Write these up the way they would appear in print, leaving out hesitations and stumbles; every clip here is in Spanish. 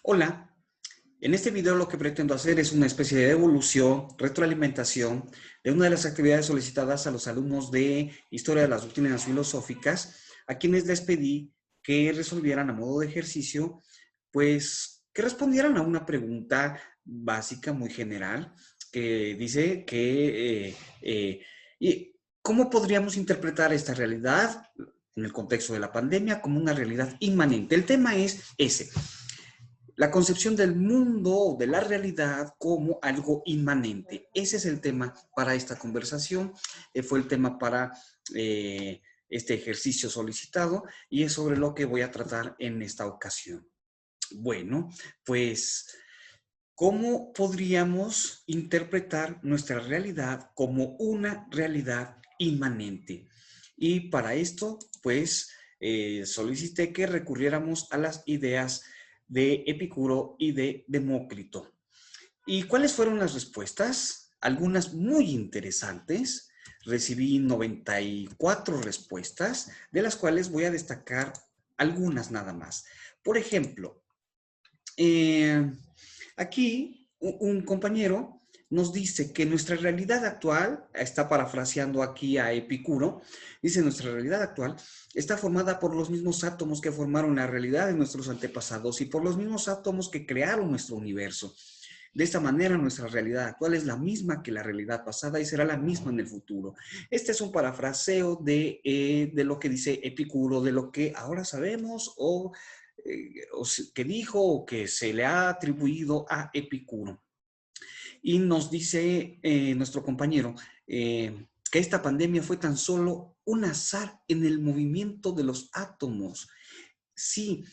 Hola, en este video lo que pretendo hacer es una especie de evolución, retroalimentación de una de las actividades solicitadas a los alumnos de Historia de las Doctrinas Filosóficas, a quienes les pedí que resolvieran a modo de ejercicio, pues que respondieran a una pregunta básica, muy general, que dice que ¿y cómo podríamos interpretar esta realidad en el contexto de la pandemia como una realidad inmanente? El tema es ese. La concepción del mundo o de la realidad como algo inmanente. Ese es el tema para esta conversación, fue el tema para este ejercicio solicitado y es sobre lo que voy a tratar en esta ocasión. Bueno, pues, ¿cómo podríamos interpretar nuestra realidad como una realidad inmanente? Y para esto, pues, solicité que recurriéramos a las ideas de Epicuro y de Demócrito. ¿Y cuáles fueron las respuestas? Algunas muy interesantes. Recibí 94 respuestas, de las cuales voy a destacar algunas nada más. Por ejemplo, aquí un compañero nos dice que nuestra realidad actual, está parafraseando aquí a Epicuro, dice nuestra realidad actual está formada por los mismos átomos que formaron la realidad de nuestros antepasados y por los mismos átomos que crearon nuestro universo. De esta manera, nuestra realidad actual es la misma que la realidad pasada y será la misma en el futuro. Este es un parafraseo de lo que dice Epicuro, de lo que ahora sabemos o que dijo o que se le ha atribuido a Epicuro. Y nos dice nuestro compañero que esta pandemia fue tan solo un azar en el movimiento de los átomos. Sí,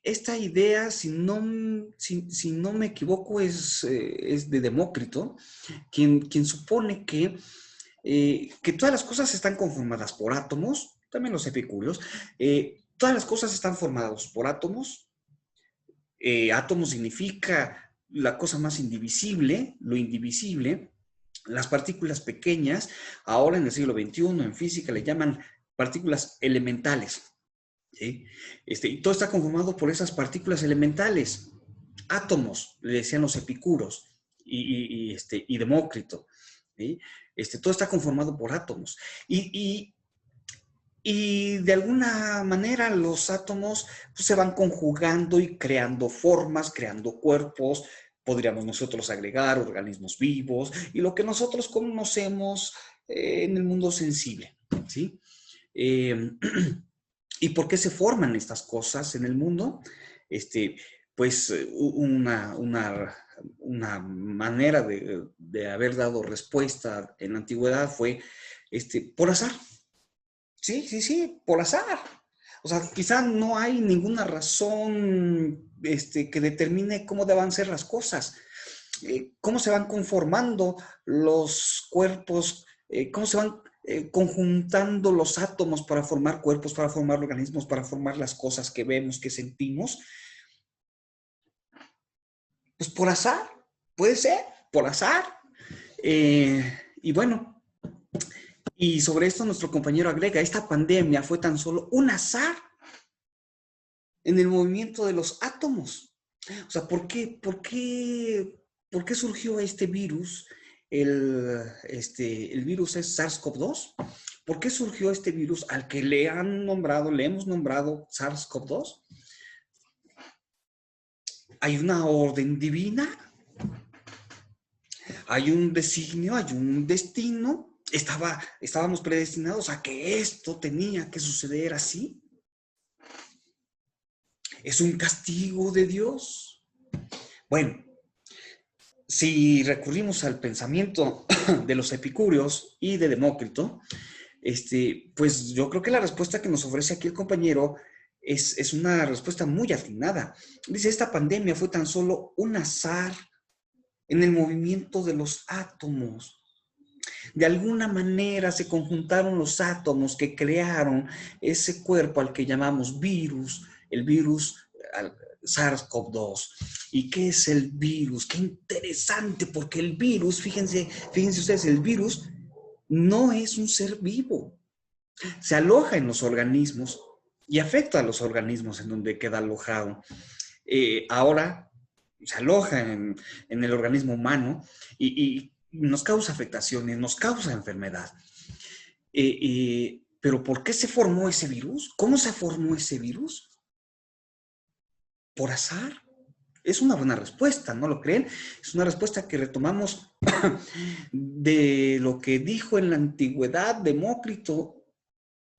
esta idea, si no me equivoco, es de Demócrito, quien supone que todas las cosas están conformadas por átomos, también los epicúreos, todas las cosas están formadas por átomos. Átomo significa la cosa más indivisible, lo indivisible, las partículas pequeñas, ahora en el siglo XXI en física le llaman partículas elementales. ¿Sí? Y todo está conformado por esas partículas elementales, átomos, le decían los epicuros y Demócrito. ¿Sí? Todo está conformado por átomos. Y de alguna manera los átomos pues, se van conjugando y creando formas, creando cuerpos, podríamos nosotros agregar organismos vivos y lo que nosotros conocemos en el mundo sensible, ¿sí? Eh, ¿Y por qué se forman estas cosas en el mundo? Pues una manera de haber dado respuesta en la antigüedad fue por azar. Sí, sí, sí, por azar. O sea, quizá no hay ninguna razón que determine cómo deban ser las cosas, cómo se van conformando los cuerpos, cómo se van conjuntando los átomos para formar cuerpos, para formar organismos, para formar las cosas que vemos, que sentimos. Pues por azar, puede ser, por azar. Y bueno, y sobre esto nuestro compañero agrega, esta pandemia fue tan solo un azar en el movimiento de los átomos. O sea, ¿por qué surgió este virus? El virus es SARS-CoV-2. ¿Por qué surgió este virus al que le hemos nombrado SARS-CoV-2? ¿Hay una orden divina? ¿Hay un designio? ¿Hay un destino? ¿Estábamos predestinados a que esto tenía que suceder así? ¿Es un castigo de Dios? Bueno, si recurrimos al pensamiento de los epicúreos y de Demócrito, pues yo creo que la respuesta que nos ofrece aquí el compañero es una respuesta muy atinada. Dice, esta pandemia fue tan solo un azar en el movimiento de los átomos. De alguna manera se conjuntaron los átomos que crearon ese cuerpo al que llamamos virus, el virus SARS-CoV-2. ¿Y qué es el virus? Qué interesante, porque el virus, fíjense ustedes, el virus no es un ser vivo. Se aloja en los organismos y afecta a los organismos en donde queda alojado. Ahora, se aloja en el organismo humano y nos causa afectaciones, nos causa enfermedad. Pero ¿por qué se formó ese virus? ¿Cómo se formó ese virus? Por azar. Es una buena respuesta, ¿no lo creen? Es una respuesta que retomamos de lo que dijo en la antigüedad Demócrito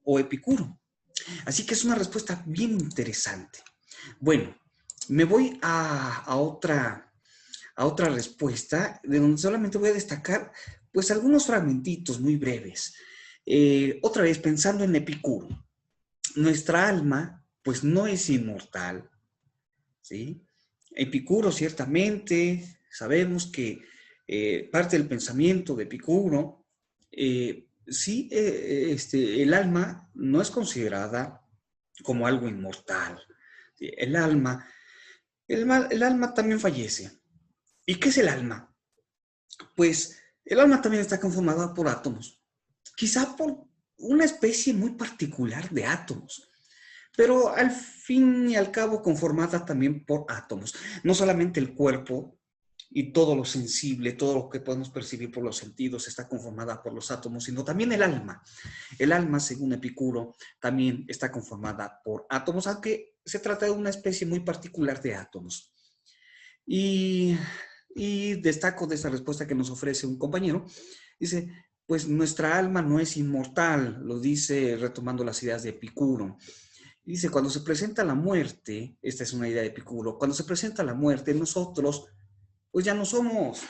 o Epicuro. Así que es una respuesta bien interesante. Bueno, me voy a otra respuesta, de donde solamente voy a destacar pues algunos fragmentitos muy breves. Otra vez, pensando en Epicuro, nuestra alma pues no es inmortal, ¿sí? Epicuro ciertamente, sabemos que parte del pensamiento de Epicuro, sí, el alma no es considerada como algo inmortal. ¿Sí? El alma también fallece. ¿Y qué es el alma? Pues el alma también está conformada por átomos, quizá por una especie muy particular de átomos, pero al fin y al cabo conformada también por átomos. No solamente el cuerpo y todo lo sensible, todo lo que podemos percibir por los sentidos está conformada por los átomos, sino también el alma. El alma, según Epicuro, también está conformada por átomos, aunque se trata de una especie muy particular de átomos. Y, y destaco de esta respuesta que nos ofrece un compañero. Dice, pues nuestra alma no es inmortal, lo dice retomando las ideas de Epicuro. Dice, cuando se presenta la muerte, esta es una idea de Epicuro, cuando se presenta la muerte, nosotros, pues ya no somos,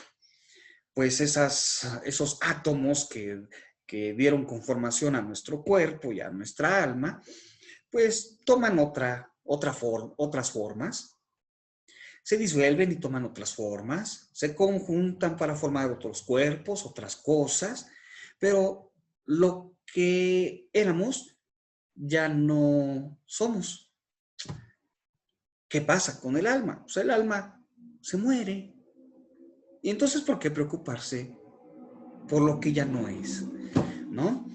pues esos átomos que dieron conformación a nuestro cuerpo y a nuestra alma, pues toman otras formas, se disuelven y toman otras formas, se conjuntan para formar otros cuerpos, otras cosas, pero lo que éramos ya no somos. ¿Qué pasa con el alma? Pues el alma se muere. Y entonces, ¿por qué preocuparse por lo que ya no es? ¿No?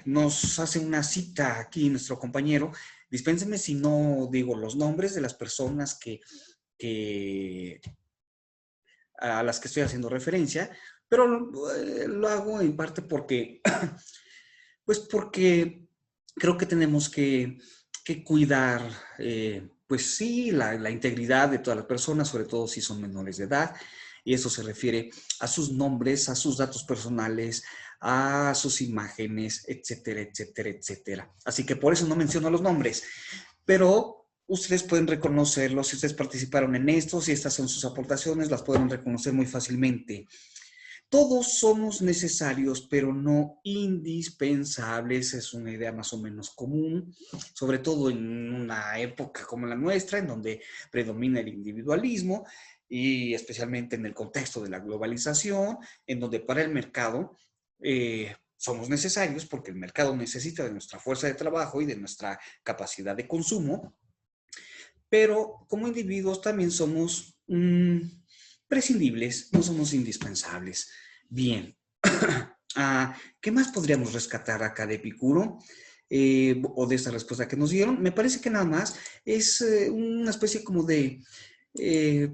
Nos hace una cita aquí nuestro compañero. Dispénsenme si no digo los nombres de las personas que a las que estoy haciendo referencia, pero lo hago en parte porque, pues porque creo que tenemos que cuidar, pues sí, la integridad de todas las personas, sobre todo si son menores de edad, y eso se refiere a sus nombres, a sus datos personales, a sus imágenes, etcétera, etcétera, etcétera. Así que por eso no menciono los nombres, pero ustedes pueden reconocerlos, si ustedes participaron en esto, si estas son sus aportaciones, las pueden reconocer muy fácilmente. Todos somos necesarios, pero no indispensables. Es una idea más o menos común, sobre todo en una época como la nuestra, en donde predomina el individualismo y especialmente en el contexto de la globalización, en donde para el mercado somos necesarios porque el mercado necesita de nuestra fuerza de trabajo y de nuestra capacidad de consumo, pero como individuos también somos prescindibles, no somos indispensables. Bien, ¿qué más podríamos rescatar acá de Epicuro? O de esta respuesta que nos dieron. Me parece que nada más es una especie como de,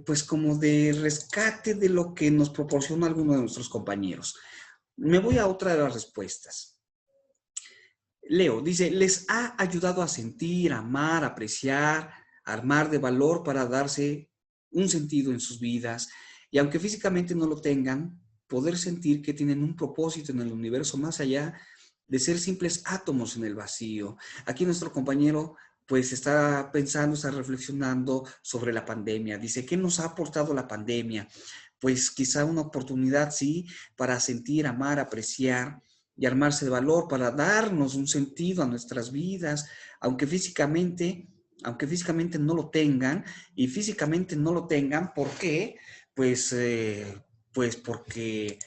pues como de rescate de lo que nos proporcionó alguno de nuestros compañeros. Me voy a otra de las respuestas. Leo, dice, les ha ayudado a sentir, amar, apreciar, armar de valor para darse un sentido en sus vidas y aunque físicamente no lo tengan, poder sentir que tienen un propósito en el universo más allá de ser simples átomos en el vacío. Aquí nuestro compañero pues está pensando, está reflexionando sobre la pandemia. Dice, ¿qué nos ha aportado la pandemia? Pues quizá una oportunidad, sí, para sentir, amar, apreciar y armarse de valor para darnos un sentido a nuestras vidas, aunque físicamente no lo tengan, y físicamente no lo tengan, ¿por qué? Pues, pues porque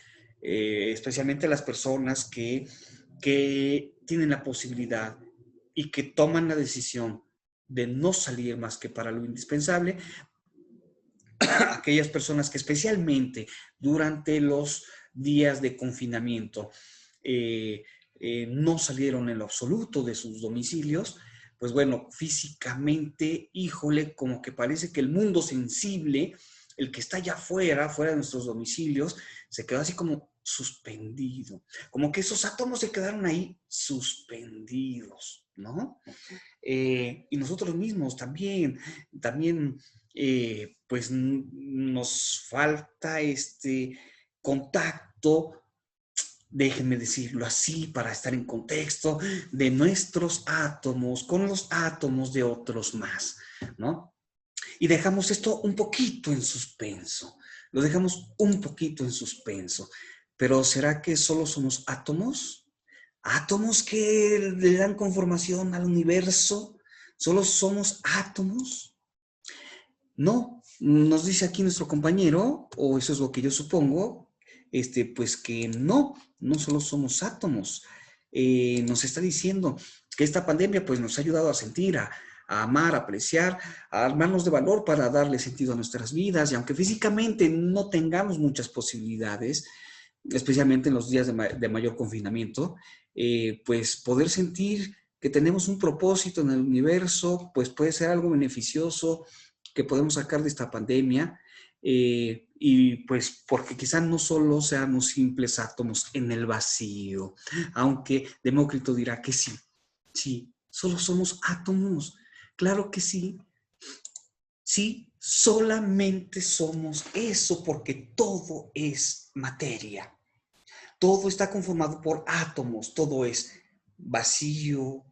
especialmente las personas que tienen la posibilidad y que toman la decisión de no salir más que para lo indispensable, aquellas personas que especialmente durante los días de confinamiento no salieron en lo absoluto de sus domicilios, pues bueno, físicamente, híjole, como que parece que el mundo sensible, el que está allá afuera, fuera de nuestros domicilios, se quedó así como suspendido, como que esos átomos se quedaron ahí suspendidos, ¿no? Y nosotros mismos también pues nos falta este contacto, déjenme decirlo así para estar en contexto, de nuestros átomos con los átomos de otros más, ¿no? Y dejamos esto un poquito en suspenso, lo dejamos un poquito en suspenso, pero ¿será que solo somos átomos? ¿Átomos que le dan conformación al universo? ¿Solo somos átomos? No, nos dice aquí nuestro compañero, o eso es lo que yo supongo, pues que no solo somos átomos. Nos está diciendo que esta pandemia pues nos ha ayudado a sentir, a amar, a apreciar, a armarnos de valor para darle sentido a nuestras vidas. Y aunque físicamente no tengamos muchas posibilidades, especialmente en los días de mayor confinamiento, pues poder sentir que tenemos un propósito en el universo, pues puede ser algo beneficioso que podemos sacar de esta pandemia, y pues porque quizás no solo seamos simples átomos en el vacío, aunque Demócrito dirá que sí, solo somos átomos, claro que sí, solamente somos eso porque todo es materia. Todo está conformado por átomos, todo es vacío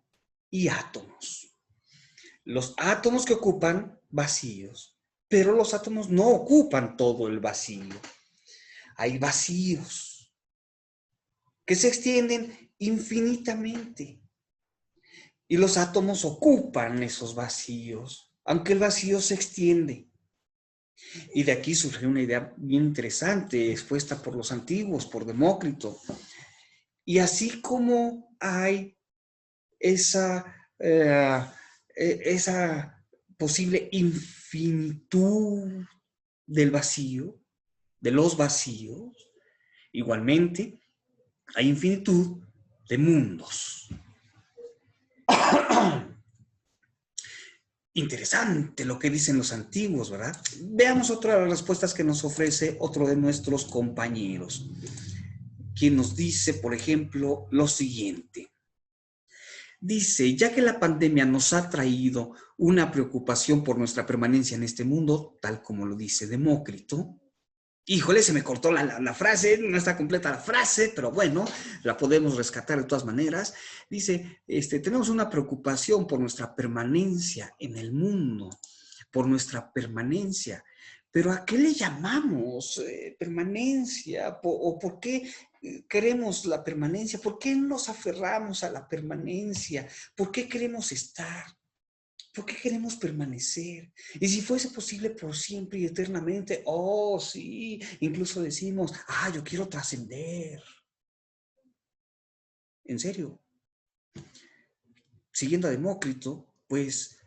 y átomos. Los átomos que ocupan vacíos, pero los átomos no ocupan todo el vacío. Hay vacíos que se extienden infinitamente y los átomos ocupan esos vacíos, aunque el vacío se extiende. Y de aquí surgió una idea bien interesante, expuesta por los antiguos, por Demócrito. Y así como hay esa, eh, esa posible infinitud del vacío, de los vacíos, igualmente hay infinitud de mundos. Interesante lo que dicen los antiguos, ¿verdad? Veamos otra de las respuestas que nos ofrece otro de nuestros compañeros, quien nos dice, por ejemplo, lo siguiente. Dice, ya que la pandemia nos ha traído una preocupación por nuestra permanencia en este mundo, tal como lo dice Demócrito, híjole, se me cortó la frase, no está completa la frase, pero bueno, la podemos rescatar de todas maneras. Dice, tenemos una preocupación por nuestra permanencia en el mundo, por nuestra permanencia. Pero ¿a qué le llamamos permanencia? ¿O por qué queremos la permanencia? ¿Por qué nos aferramos a la permanencia? ¿Por qué queremos estar? ¿Por qué queremos permanecer? Y si fuese posible por siempre y eternamente, oh, sí, incluso decimos, yo quiero trascender. En serio, siguiendo a Demócrito, pues,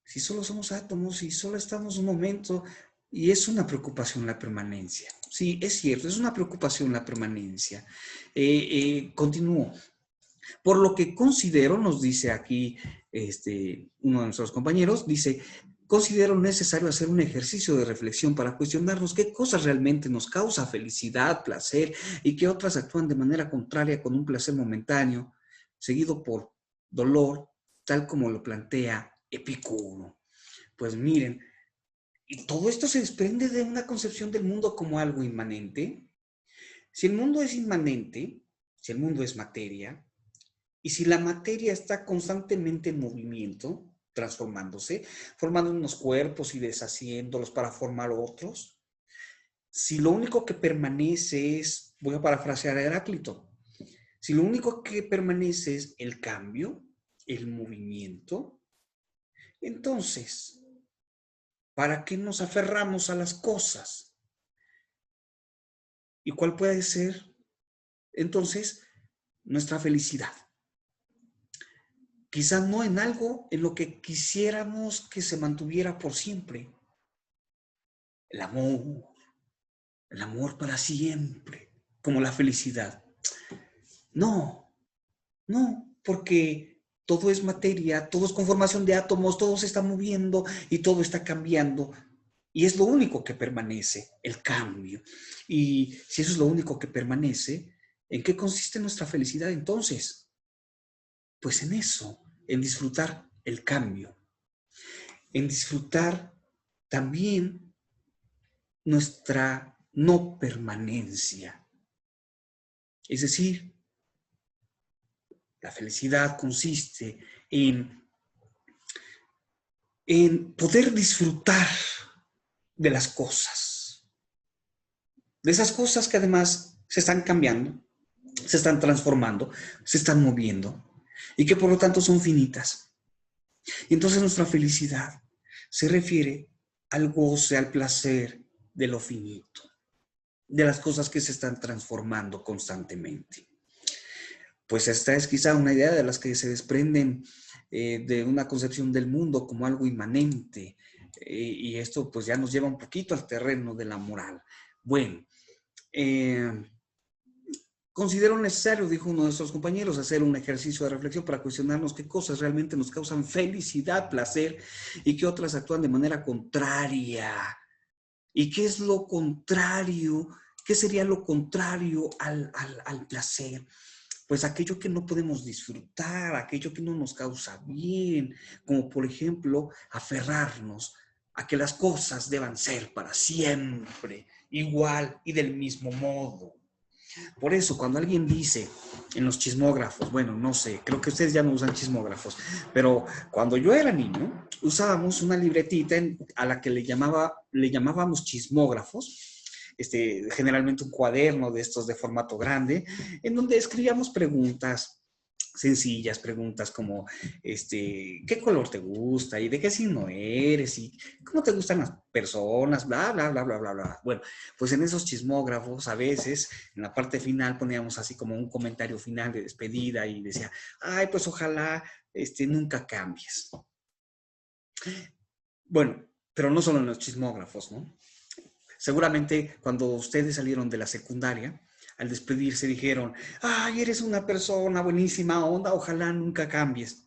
si solo somos átomos y solo estamos un momento, y es una preocupación la permanencia. Sí, es cierto, es una preocupación la permanencia. Continúo. Por lo que considero, nos dice aquí uno de nuestros compañeros, dice, considero necesario hacer un ejercicio de reflexión para cuestionarnos qué cosas realmente nos causa felicidad, placer y qué otras actúan de manera contraria con un placer momentáneo, seguido por dolor, tal como lo plantea Epicuro. Pues miren, y todo esto se desprende de una concepción del mundo como algo inmanente. Si el mundo es inmanente, si el mundo es materia, y si la materia está constantemente en movimiento, transformándose, formando unos cuerpos y deshaciéndolos para formar otros, si lo único que permanece es, voy a parafrasear a Heráclito, si lo único que permanece es el cambio, el movimiento, entonces, ¿para qué nos aferramos a las cosas? ¿Y cuál puede ser, entonces, nuestra felicidad? Quizás no en algo en lo que quisiéramos que se mantuviera por siempre. El amor para siempre, como la felicidad. No, porque todo es materia, todo es conformación de átomos, todo se está moviendo y todo está cambiando. Y es lo único que permanece, el cambio. Y si eso es lo único que permanece, ¿en qué consiste nuestra felicidad entonces? Pues en eso, en disfrutar el cambio, en disfrutar también nuestra no permanencia. Es decir, la felicidad consiste en poder disfrutar de las cosas, de esas cosas que además se están cambiando, se están transformando, se están moviendo y que por lo tanto son finitas. Y entonces nuestra felicidad se refiere al goce, al placer de lo finito, de las cosas que se están transformando constantemente. Pues esta es quizá una idea de las que se desprenden de una concepción del mundo como algo inmanente, y esto pues ya nos lleva un poquito al terreno de la moral. Bueno, eh, considero necesario, dijo uno de nuestros compañeros, hacer un ejercicio de reflexión para cuestionarnos qué cosas realmente nos causan felicidad, placer, y qué otras actúan de manera contraria. ¿Y qué es lo contrario? ¿Qué sería lo contrario al placer? Pues aquello que no podemos disfrutar, aquello que no nos causa bien, como por ejemplo aferrarnos a que las cosas deban ser para siempre, igual y del mismo modo. Por eso, cuando alguien dice en los chismógrafos, bueno, no sé, creo que ustedes ya no usan chismógrafos, pero cuando yo era niño, usábamos una libretita a la que le llamábamos chismógrafos, generalmente un cuaderno de estos de formato grande, en donde escribíamos preguntas sencillas, preguntas como, ¿qué color te gusta? ¿Y de qué signo eres? ¿Y cómo te gustan las personas? Bla, bla, bla, bla, bla, bla. Bueno, pues en esos chismógrafos a veces, en la parte final poníamos así como un comentario final de despedida y decía, ay, pues ojalá, nunca cambies. Bueno, pero no solo en los chismógrafos, ¿no? Seguramente cuando ustedes salieron de la secundaria, al despedirse dijeron, ay, eres una persona buenísima onda, ojalá nunca cambies.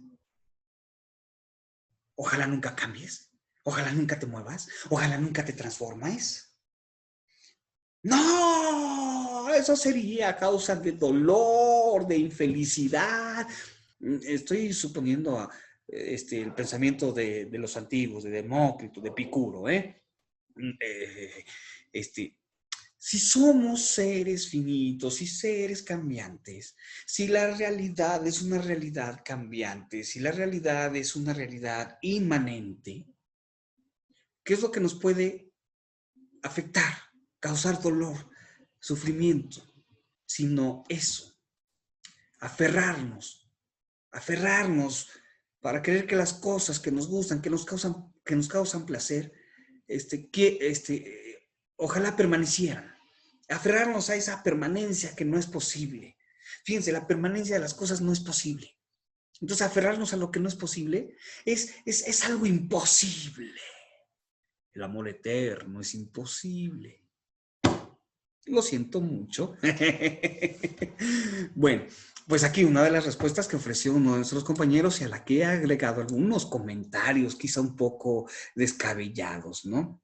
Ojalá nunca cambies. Ojalá nunca te muevas. Ojalá nunca te transformes. No, eso sería causa de dolor, de infelicidad. Estoy suponiendo el pensamiento de los antiguos, de Demócrito, de Epicuro, ¿eh? Eh, este, Si somos seres finitos y seres cambiantes, si la realidad es una realidad cambiante, si la realidad es una realidad inmanente, ¿qué es lo que nos puede afectar, causar dolor, sufrimiento? Sino eso, aferrarnos, aferrarnos para creer que las cosas que nos gustan, que nos causan placer, ojalá permanecieran. Aferrarnos a esa permanencia que no es posible. Fíjense, la permanencia de las cosas no es posible. Entonces, aferrarnos a lo que no es posible es algo imposible. El amor eterno es imposible. Lo siento mucho. Bueno, pues aquí una de las respuestas que ofreció uno de nuestros compañeros y a la que he agregado algunos comentarios quizá un poco descabellados, ¿no?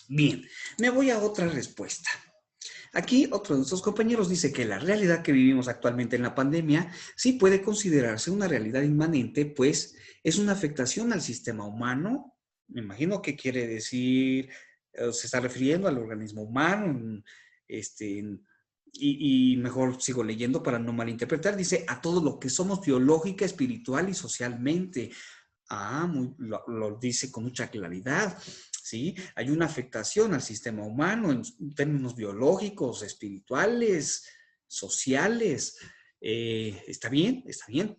Bien, me voy a otra respuesta. Aquí otro de nuestros compañeros dice que la realidad que vivimos actualmente en la pandemia sí puede considerarse una realidad inmanente, pues es una afectación al sistema humano. Me imagino que quiere decir, se está refiriendo al organismo humano, y mejor sigo leyendo para no malinterpretar, dice a todo lo que somos biológica, espiritual y socialmente. Lo dice con mucha claridad, ¿sí? Hay una afectación al sistema humano en términos biológicos, espirituales, sociales. Está bien, está bien.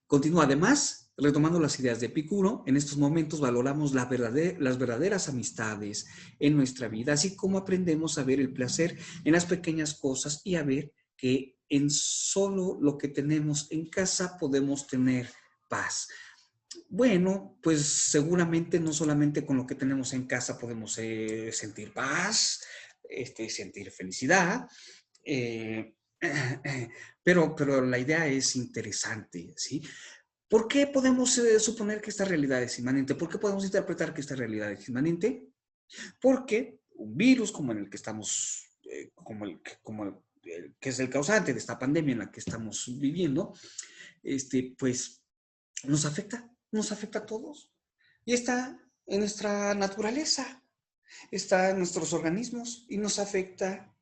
Continúa además, retomando las ideas de Epicuro, en estos momentos valoramos las verdaderas amistades en nuestra vida, así como aprendemos a ver el placer en las pequeñas cosas y a ver que en solo lo que tenemos en casa podemos tener paz. Bueno, pues seguramente no solamente con lo que tenemos en casa podemos sentir paz, sentir felicidad, eh, pero la idea es interesante, ¿sí? ¿Por qué podemos suponer que esta realidad es inmanente? ¿Por qué podemos interpretar que esta realidad es inmanente? Porque un virus como en el que estamos, que es el causante de esta pandemia en la que estamos viviendo, pues nos afecta a todos. Y está en nuestra naturaleza, está en nuestros organismos y nos afecta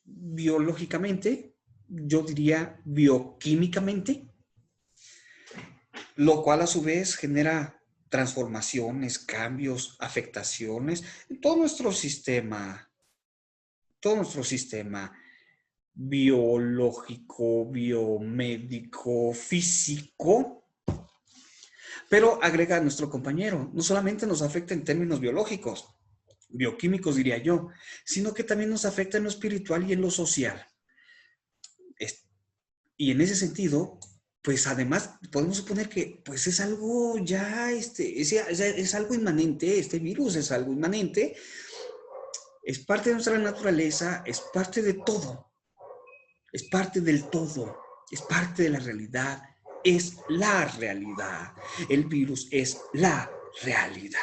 biológicamente, yo diría bioquímicamente, lo cual a su vez genera transformaciones, cambios, afectaciones en todo nuestro sistema biológico, biomédico, físico. Pero agrega a nuestro compañero, no solamente nos afecta en términos biológicos, bioquímicos diría yo, sino que también nos afecta en lo espiritual y en lo social. Y en ese sentido, pues además podemos suponer que pues es algo ya, es algo inmanente, este virus es algo inmanente, es parte de nuestra naturaleza, es parte de todo, es parte del todo, es parte de la realidad, es la realidad. El virus es la realidad.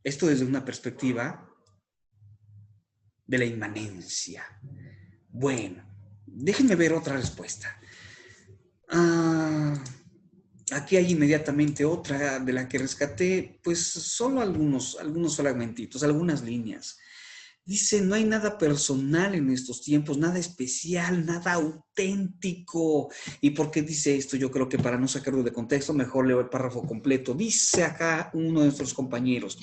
Esto desde una perspectiva de la inmanencia. Bueno, déjenme ver otra respuesta. Aquí hay inmediatamente otra de la que rescaté, pues solo algunos fragmentitos, algunas líneas. Dice, no hay nada personal en estos tiempos, nada especial, nada auténtico. ¿Y por qué dice esto? Yo creo que para no sacarlo de contexto, mejor leo el párrafo completo. Dice acá uno de nuestros compañeros,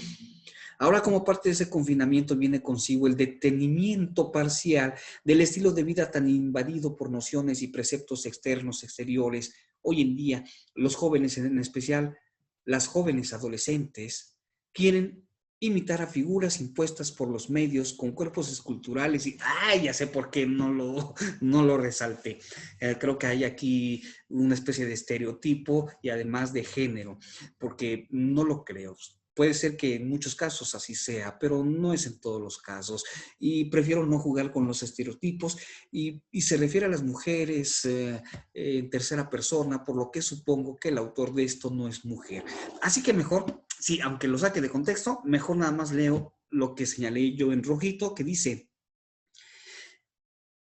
ahora como parte de ese confinamiento viene consigo el detenimiento parcial del estilo de vida tan invadido por nociones y preceptos externos, exteriores. Hoy en día, los jóvenes, en especial las jóvenes adolescentes, quieren imitar a figuras impuestas por los medios con cuerpos esculturales y, ya sé por qué no lo resalté. Creo que hay aquí una especie de estereotipo y además de género, porque no lo creo. Puede ser que en muchos casos así sea, pero no es en todos los casos. Y prefiero no jugar con los estereotipos y se refiere a las mujeres en tercera persona, por lo que supongo que el autor de esto no es mujer. Así que mejor, sí, aunque lo saque de contexto, mejor nada más leo lo que señalé yo en rojito, que dice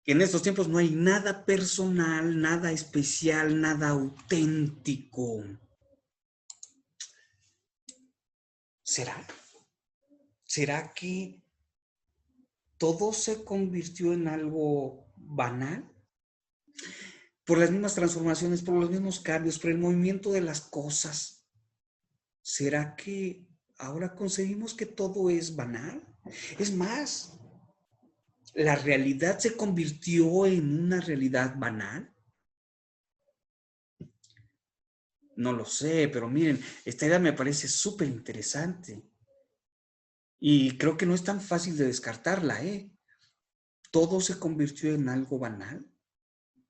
que en estos tiempos no hay nada personal, nada especial, nada auténtico. ¿Será? ¿Será que todo se convirtió en algo banal? Por las mismas transformaciones, por los mismos cambios, por el movimiento de las cosas. ¿Será que ahora concebimos que todo es banal? Es más, ¿la realidad se convirtió en una realidad banal? No lo sé, pero miren, esta idea me parece súper interesante. Y creo que no es tan fácil de descartarla, ¿eh? ¿Todo se convirtió en algo banal?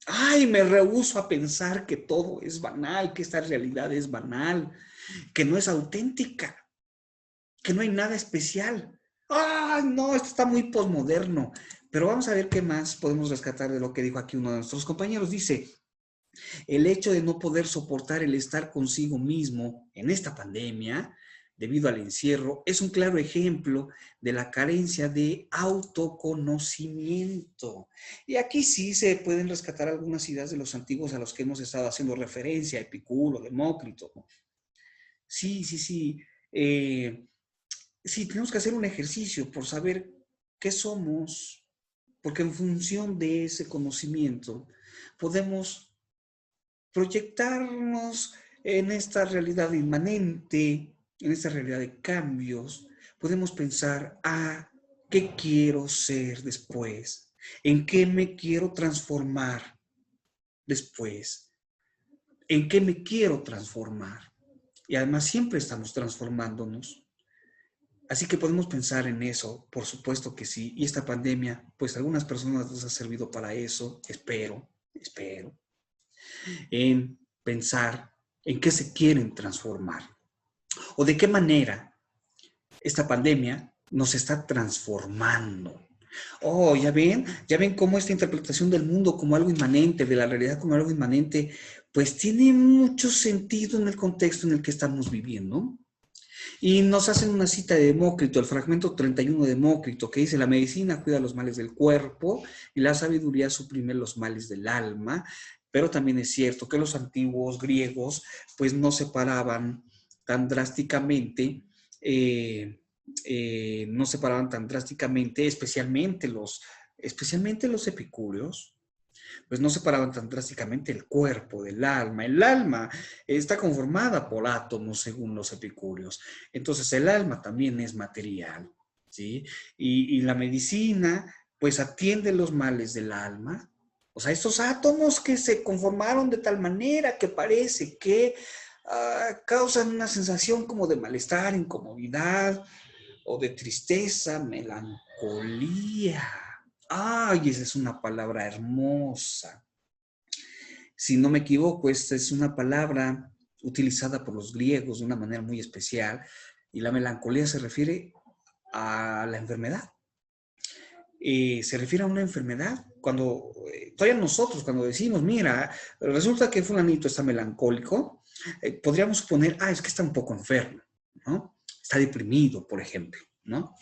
Ay, me rehúso a pensar que todo es banal, que esta realidad es banal, que no es auténtica, que no hay nada especial. Ay, no, esto está muy posmoderno. Pero vamos a ver qué más podemos rescatar de lo que dijo aquí uno de nuestros compañeros. Dice, el hecho de no poder soportar el estar consigo mismo en esta pandemia, debido al encierro, es un claro ejemplo de la carencia de autoconocimiento. Y aquí sí se pueden rescatar algunas ideas de los antiguos a los que hemos estado haciendo referencia, Epicuro, Demócrito. Sí, sí, sí. Sí, tenemos que hacer un ejercicio por saber qué somos, porque en función de ese conocimiento podemos proyectarnos en esta realidad inmanente, en esta realidad de cambios. Podemos pensar, ¿qué quiero ser después? ¿En qué me quiero transformar después? ¿En qué me quiero transformar? Y además siempre estamos transformándonos. Así que podemos pensar en eso, por supuesto que sí. Y esta pandemia, pues a algunas personas les ha servido para eso, espero, en pensar en qué se quieren transformar o de qué manera esta pandemia nos está transformando. Oh, ya ven cómo esta interpretación del mundo como algo inmanente, de la realidad como algo inmanente, pues tiene mucho sentido en el contexto en el que estamos viviendo. Y nos hacen una cita de Demócrito, el fragmento 31 de Demócrito, que dice: la medicina cuida los males del cuerpo y la sabiduría suprime los males del alma. Pero también es cierto que los antiguos griegos pues no separaban tan drásticamente, no separaban tan drásticamente, especialmente los epicúreos, pues no separaban tan drásticamente el cuerpo del alma. El alma está conformada por átomos, según los epicúreos. Entonces, el alma también es material, ¿sí? Y la medicina, pues atiende los males del alma. O sea, estos átomos que se conformaron de tal manera que parece que causan una sensación como de malestar, incomodidad o de tristeza, melancolía. Ay, esa es una palabra hermosa. Si no me equivoco, esta es una palabra utilizada por los griegos de una manera muy especial, y la melancolía se refiere a la enfermedad. Se refiere a una enfermedad. Cuando todavía nosotros, cuando decimos, mira, resulta que fulanito está melancólico, podríamos suponer, es que está un poco enfermo, ¿no? Está deprimido, por ejemplo, ¿no?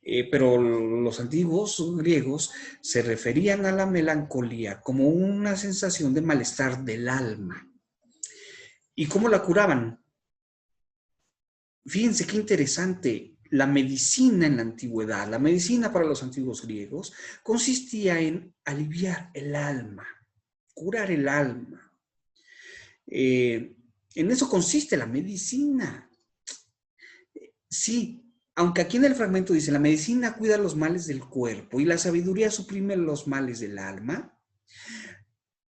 Pero los antiguos griegos se referían a la melancolía como una sensación de malestar del alma. ¿Y cómo la curaban? Fíjense qué interesante. La medicina en la antigüedad, la medicina para los antiguos griegos, consistía en aliviar el alma, curar el alma. En eso consiste la medicina. Sí, aunque aquí en el fragmento dice: la medicina cuida los males del cuerpo y la sabiduría suprime los males del alma.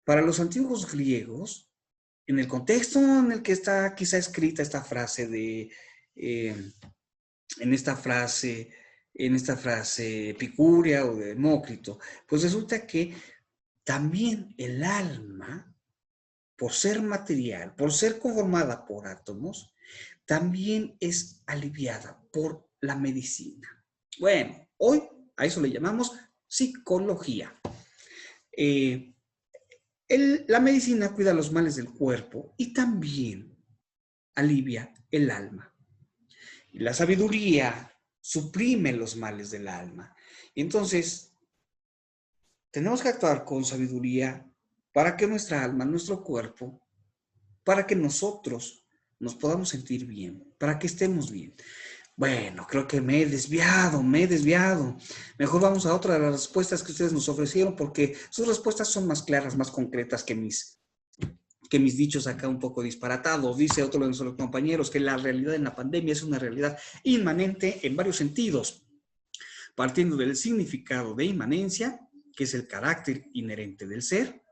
Para los antiguos griegos, en el contexto en el que está quizá escrita esta frase eh, en esta frase, epicúrea o de Demócrito, pues resulta que también el alma, por ser material, por ser conformada por átomos, también es aliviada por la medicina. Bueno, hoy a eso le llamamos psicología. Eh, la medicina cuida los males del cuerpo y también alivia el alma. Y la sabiduría suprime los males del alma. Y entonces, tenemos que actuar con sabiduría para que nuestra alma, nuestro cuerpo, para que nosotros nos podamos sentir bien, para que estemos bien. Bueno, creo que me he desviado. Mejor vamos a otra de las respuestas que ustedes nos ofrecieron, porque sus respuestas son más claras, más concretas que mis dichos acá un poco disparatados. Dice otro de nuestros compañeros que la realidad en la pandemia es una realidad inmanente en varios sentidos, partiendo del significado de inmanencia, que es el carácter inherente del ser,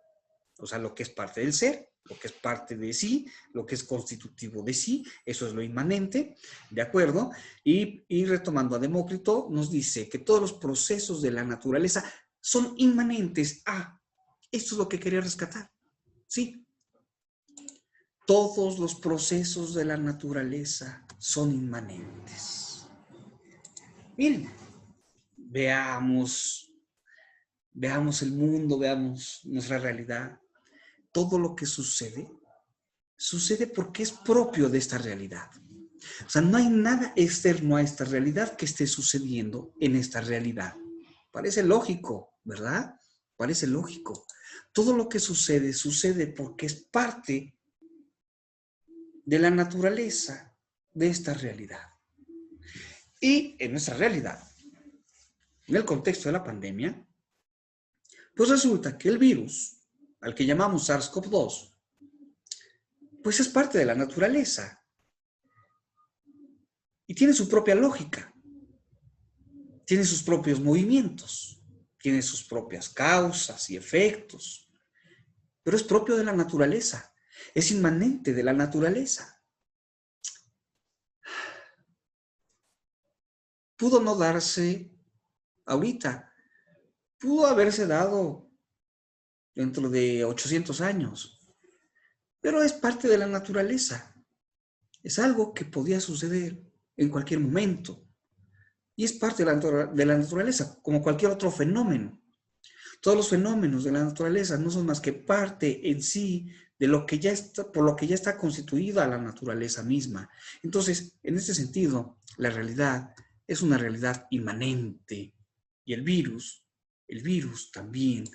o sea, lo que es parte del ser, lo que es parte de sí, lo que es constitutivo de sí, eso es lo inmanente, ¿de acuerdo? Y retomando a Demócrito, nos dice que todos los procesos de la naturaleza son inmanentes. Esto es lo que quería rescatar, sí. Todos los procesos de la naturaleza son inmanentes. Miren, veamos el mundo, veamos nuestra realidad. Todo lo que sucede porque es propio de esta realidad. O sea, no hay nada externo a esta realidad que esté sucediendo en esta realidad. Parece lógico, ¿verdad? Parece lógico. Todo lo que sucede porque es parte de la naturaleza de esta realidad. Y en nuestra realidad, en el contexto de la pandemia, pues resulta que el virus, al que llamamos SARS-CoV-2, pues es parte de la naturaleza y tiene su propia lógica, tiene sus propios movimientos, tiene sus propias causas y efectos, pero es propio de la naturaleza, es inmanente de la naturaleza. Pudo no darse ahorita, pudo haberse dado dentro de 800 años, pero es parte de la naturaleza. Es algo que podía suceder en cualquier momento. y es parte de la naturaleza, como cualquier otro fenómeno. Todos los fenómenos de la naturaleza no son más que parte en sí de lo que ya está, por lo que ya está constituida la naturaleza misma. Entonces, en este sentido, la realidad es una realidad inmanente y el virus también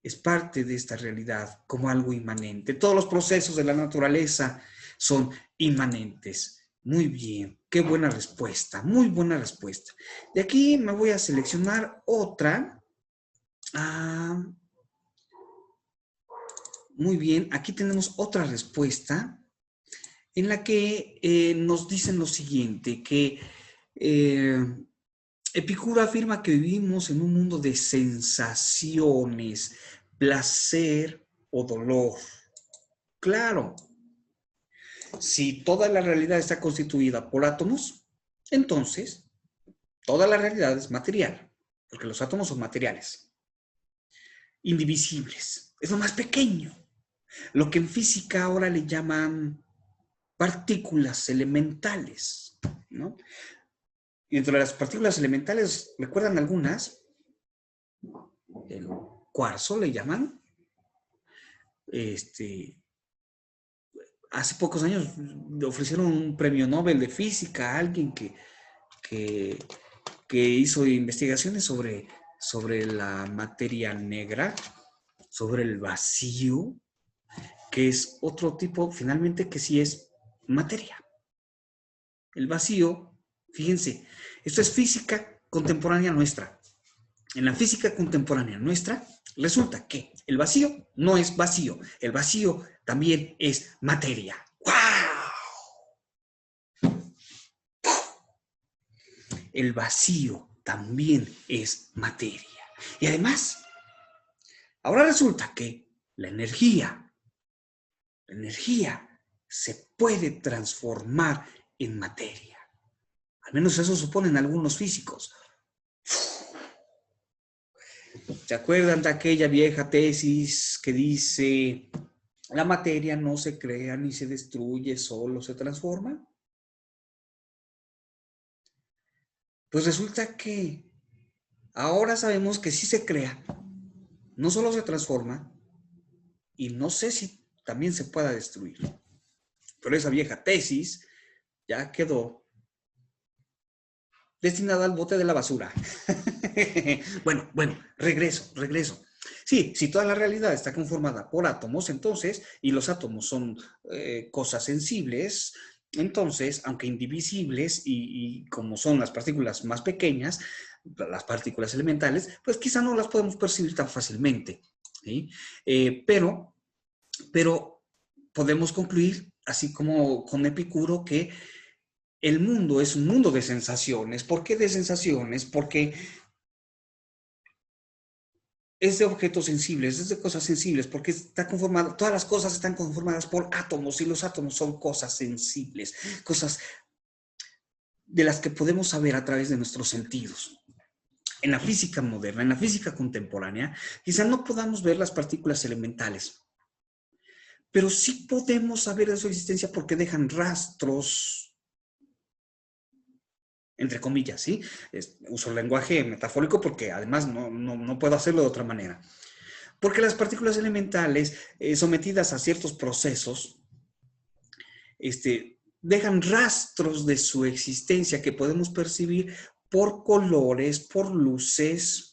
es parte de esta realidad como algo inmanente. Todos los procesos de la naturaleza son inmanentes. Muy bien, qué buena respuesta, muy buena respuesta. De aquí me voy a seleccionar otra. Muy bien, aquí tenemos otra respuesta en la que nos dicen lo siguiente, que Epicuro afirma que vivimos en un mundo de sensaciones, placer o dolor. Claro, si toda la realidad está constituida por átomos, entonces toda la realidad es material, porque los átomos son materiales, indivisibles, es lo más pequeño, lo que en física ahora le llaman partículas elementales, ¿no? Y dentro de las partículas elementales, ¿recuerdan algunas? El cuarzo le llaman. Hace pocos años le ofrecieron un premio Nobel de física a alguien que, que hizo investigaciones sobre la materia negra, sobre el vacío, que es otro tipo, finalmente, que sí es materia. El vacío, fíjense, esto es física contemporánea nuestra. En la física contemporánea nuestra, resulta que el vacío no es vacío, el vacío también es materia. ¡Wow! El vacío también es materia. Y además, ahora resulta que la energía se puede transformar en materia. Al menos eso suponen algunos físicos. ¿Se acuerdan de aquella vieja tesis que dice, la materia no se crea ni se destruye, solo se transforma? Pues resulta que ahora sabemos que sí se crea, no solo se transforma, y no sé si también se pueda destruir. Pero esa vieja tesis ya quedó destinada al bote de la basura. Bueno, regreso. Sí, si toda la realidad está conformada por átomos, entonces, y los átomos son cosas sensibles, entonces, aunque indivisibles y como son las partículas más pequeñas, las partículas elementales, pues quizá no las podemos percibir tan fácilmente. ¿Sí? Pero podemos concluir, así como con Epicuro, que el mundo es un mundo de sensaciones. ¿Por qué de sensaciones? Porque es de objetos sensibles, es de cosas sensibles, porque está conformado, todas las cosas están conformadas por átomos y los átomos son cosas sensibles, cosas de las que podemos saber a través de nuestros sentidos. En la física moderna, en la física contemporánea, quizá no podamos ver las partículas elementales, pero sí podemos saber de su existencia porque dejan rastros, entre comillas, ¿sí? Uso el lenguaje metafórico porque además no puedo hacerlo de otra manera. Porque las partículas elementales, sometidas a ciertos procesos, dejan rastros de su existencia que podemos percibir por colores, por luces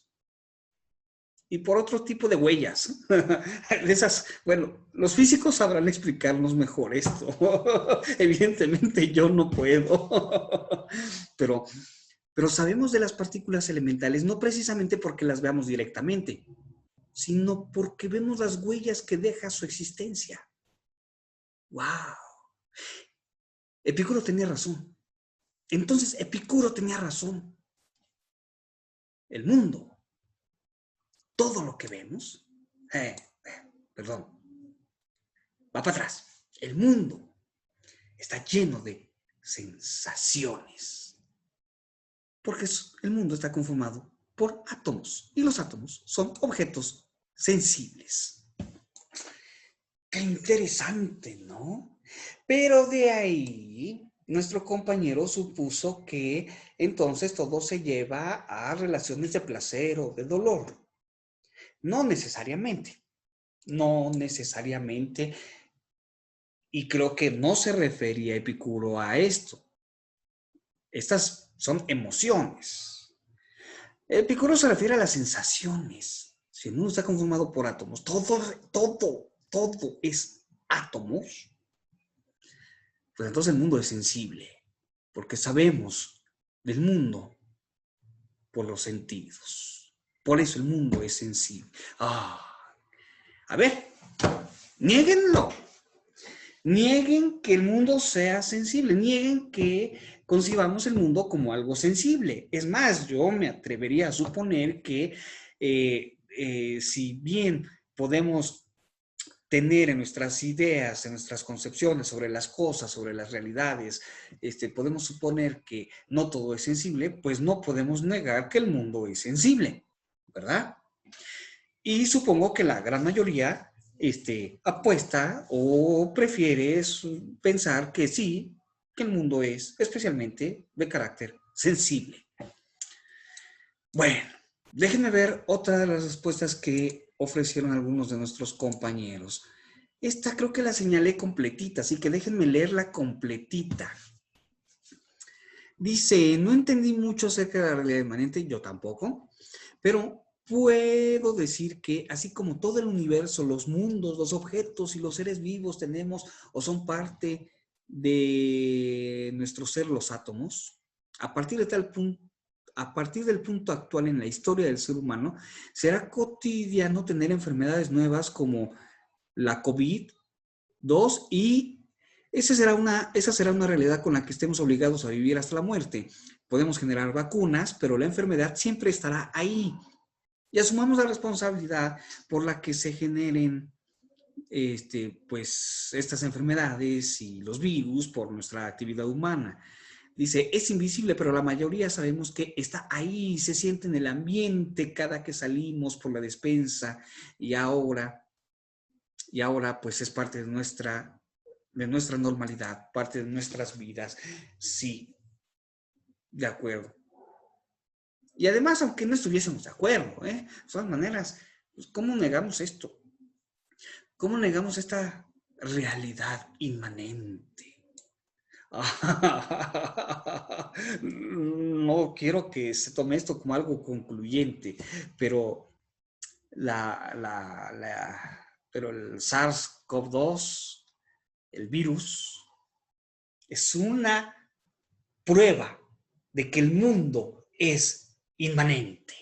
y por otro tipo de huellas. De esas, bueno, los físicos sabrán explicarnos mejor esto. Evidentemente yo no puedo. Pero sabemos de las partículas elementales no precisamente porque las veamos directamente, sino porque vemos las huellas que deja su existencia. ¡Wow! Epicuro tenía razón. Entonces, Epicuro tenía razón. El mundo, todo lo que vemos, perdón, va para atrás. El mundo está lleno de sensaciones. Porque el mundo está conformado por átomos y los átomos son objetos sensibles. Qué interesante, ¿no? Pero de ahí nuestro compañero supuso que entonces todo se lleva a relaciones de placer o de dolor. No necesariamente, no necesariamente, y creo que no se refería Epicuro a esto. Estas son emociones. Epicuro se refiere a las sensaciones. Si el mundo está conformado por átomos, todo es átomos, pues entonces el mundo es sensible, porque sabemos del mundo por los sentidos. Por eso el mundo es sensible. A ver, niéguenlo. Nieguen que el mundo sea sensible, nieguen que concibamos el mundo como algo sensible. Es más, yo me atrevería a suponer que si bien podemos tener en nuestras ideas, en nuestras concepciones sobre las cosas, sobre las realidades, podemos suponer que no todo es sensible, pues no podemos negar que el mundo es sensible, ¿verdad? Y supongo que la gran mayoría apuesta o prefiere pensar que sí, que el mundo es especialmente de carácter sensible. Bueno, déjenme ver otra de las respuestas que ofrecieron algunos de nuestros compañeros. Esta creo que la señalé completita, así que déjenme leerla completita. Dice, no entendí mucho acerca de la realidad inmanente, yo tampoco, pero puedo decir que así como todo el universo, los mundos, los objetos y los seres vivos tenemos o son parte de nuestro ser, los átomos, a partir de tal punto, a partir del punto actual en la historia del ser humano, será cotidiano tener enfermedades nuevas como la COVID-2 y esa será una realidad con la que estemos obligados a vivir hasta la muerte. Podemos generar vacunas, pero la enfermedad siempre estará ahí. Y asumamos la responsabilidad por la que se generen pues, estas enfermedades y los virus por nuestra actividad humana. Dice, es invisible, pero la mayoría sabemos que está ahí, se siente en el ambiente cada que salimos por la despensa y ahora pues es parte de nuestra normalidad, parte de nuestras vidas. Sí, de acuerdo. Y además, aunque no estuviésemos de acuerdo, de todas maneras, pues, ¿cómo negamos esto? ¿Cómo negamos esta realidad inmanente? No quiero que se tome esto como algo concluyente, pero, pero el SARS-CoV-2, el virus, es una prueba de que el mundo es inmanente.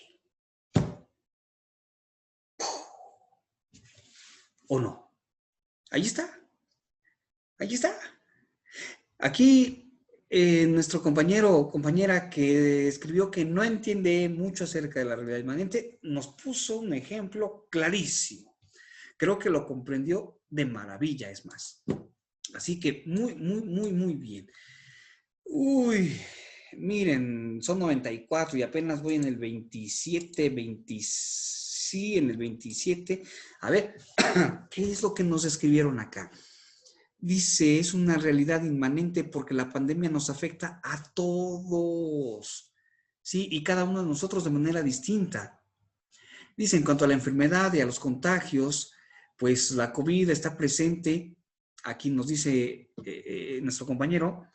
¿O no? Ahí está. Ahí está. Aquí nuestro compañero o compañera que escribió que no entiende mucho acerca de la realidad inmanente, nos puso un ejemplo clarísimo. Creo que lo comprendió de maravilla, es más. Así que muy bien. Uy, miren, son 94 y apenas voy en el 27, sí, en el 27. A ver, ¿qué es lo que nos escribieron acá? Dice, es una realidad inmanente porque la pandemia nos afecta a todos, ¿sí? Y cada uno de nosotros de manera distinta. Dice, en cuanto a la enfermedad y a los contagios, pues la COVID está presente, aquí nos dice nuestro compañero,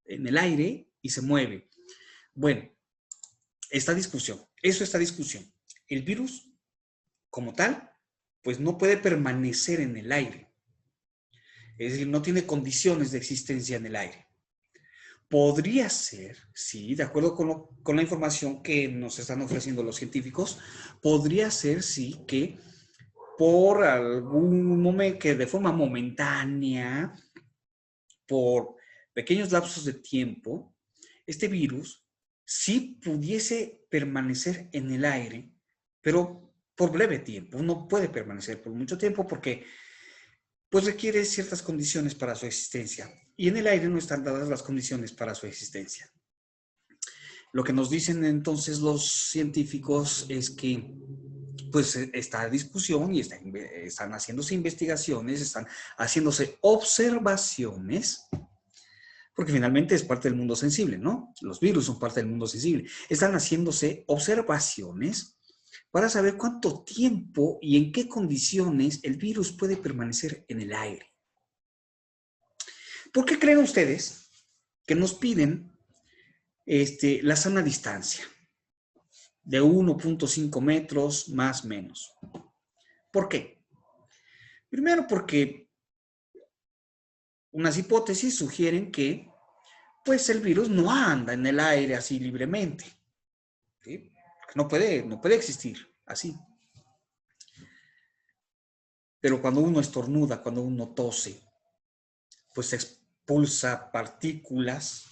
en el aire y se mueve. Bueno, esta discusión. El virus, como tal, pues no puede permanecer en el aire. Es decir, no tiene condiciones de existencia en el aire. Podría ser, sí, de acuerdo con la información que nos están ofreciendo los científicos, podría ser, sí, que por algún momento, que de forma momentánea, por pequeños lapsos de tiempo, este virus sí pudiese permanecer en el aire, pero por breve tiempo. No puede permanecer por mucho tiempo porque pues requiere ciertas condiciones para su existencia. Y en el aire no están dadas las condiciones para su existencia. Lo que nos dicen entonces los científicos es que pues está discusión y están haciéndose investigaciones, están haciéndose observaciones porque finalmente es parte del mundo sensible, ¿no? Los virus son parte del mundo sensible. Están haciéndose observaciones para saber cuánto tiempo y en qué condiciones el virus puede permanecer en el aire. ¿Por qué creen ustedes que nos piden la sana distancia de 1.5 metros más o menos? ¿Por qué? Primero porque unas hipótesis sugieren que pues el virus no anda en el aire así libremente, ¿sí? No puede existir así. Pero cuando uno estornuda, cuando uno tose, pues se expulsa partículas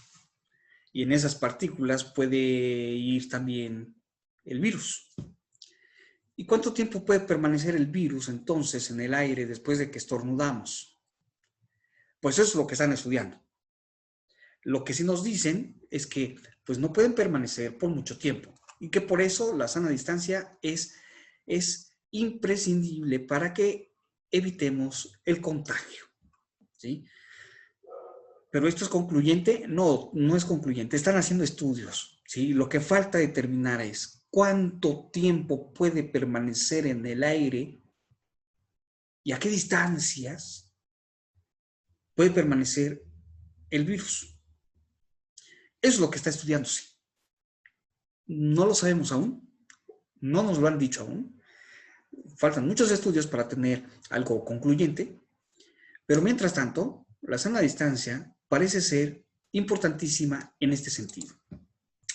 y en esas partículas puede ir también el virus. ¿Y cuánto tiempo puede permanecer el virus entonces en el aire después de que estornudamos? Pues eso es lo que están estudiando. Lo que sí nos dicen es que pues no pueden permanecer por mucho tiempo y que por eso la sana distancia es imprescindible para que evitemos el contagio, ¿sí? Pero esto es concluyente, no, no es concluyente, están haciendo estudios, ¿sí? Lo que falta determinar es cuánto tiempo puede permanecer en el aire y a qué distancias puede permanecer el virus. Eso es lo que está estudiándose. No lo sabemos aún, no nos lo han dicho aún. Faltan muchos estudios para tener algo concluyente, pero mientras tanto, la sana distancia parece ser importantísima en este sentido.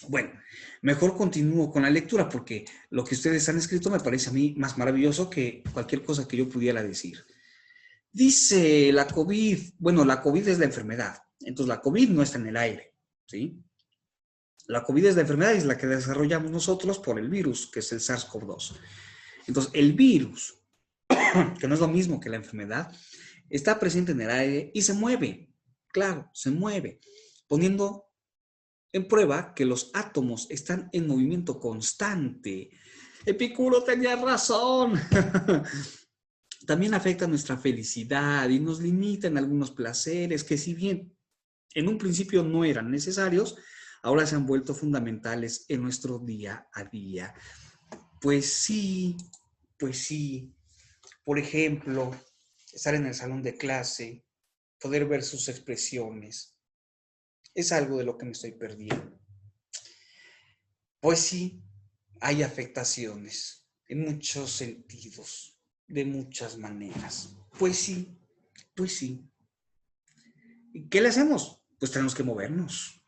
Bueno, mejor continúo con la lectura porque lo que ustedes han escrito me parece a mí más maravilloso que cualquier cosa que yo pudiera decir. Dice la COVID, bueno, la COVID es la enfermedad, entonces la COVID no está en el aire, ¿sí? La COVID es la enfermedad y es la que desarrollamos nosotros por el virus, que es el SARS-CoV-2. Entonces, el virus, que no es lo mismo que la enfermedad, está presente en el aire y se mueve, claro, se mueve, poniendo en prueba que los átomos están en movimiento constante. Epicuro tenía razón. También afecta nuestra felicidad y nos limita en algunos placeres que si bien en un principio no eran necesarios, ahora se han vuelto fundamentales en nuestro día a día. Pues sí, pues sí. Por ejemplo, estar en el salón de clase, poder ver sus expresiones, es algo de lo que me estoy perdiendo. Pues sí, hay afectaciones en muchos sentidos, de muchas maneras. Pues sí, pues sí. ¿Y qué le hacemos? Pues tenemos que movernos.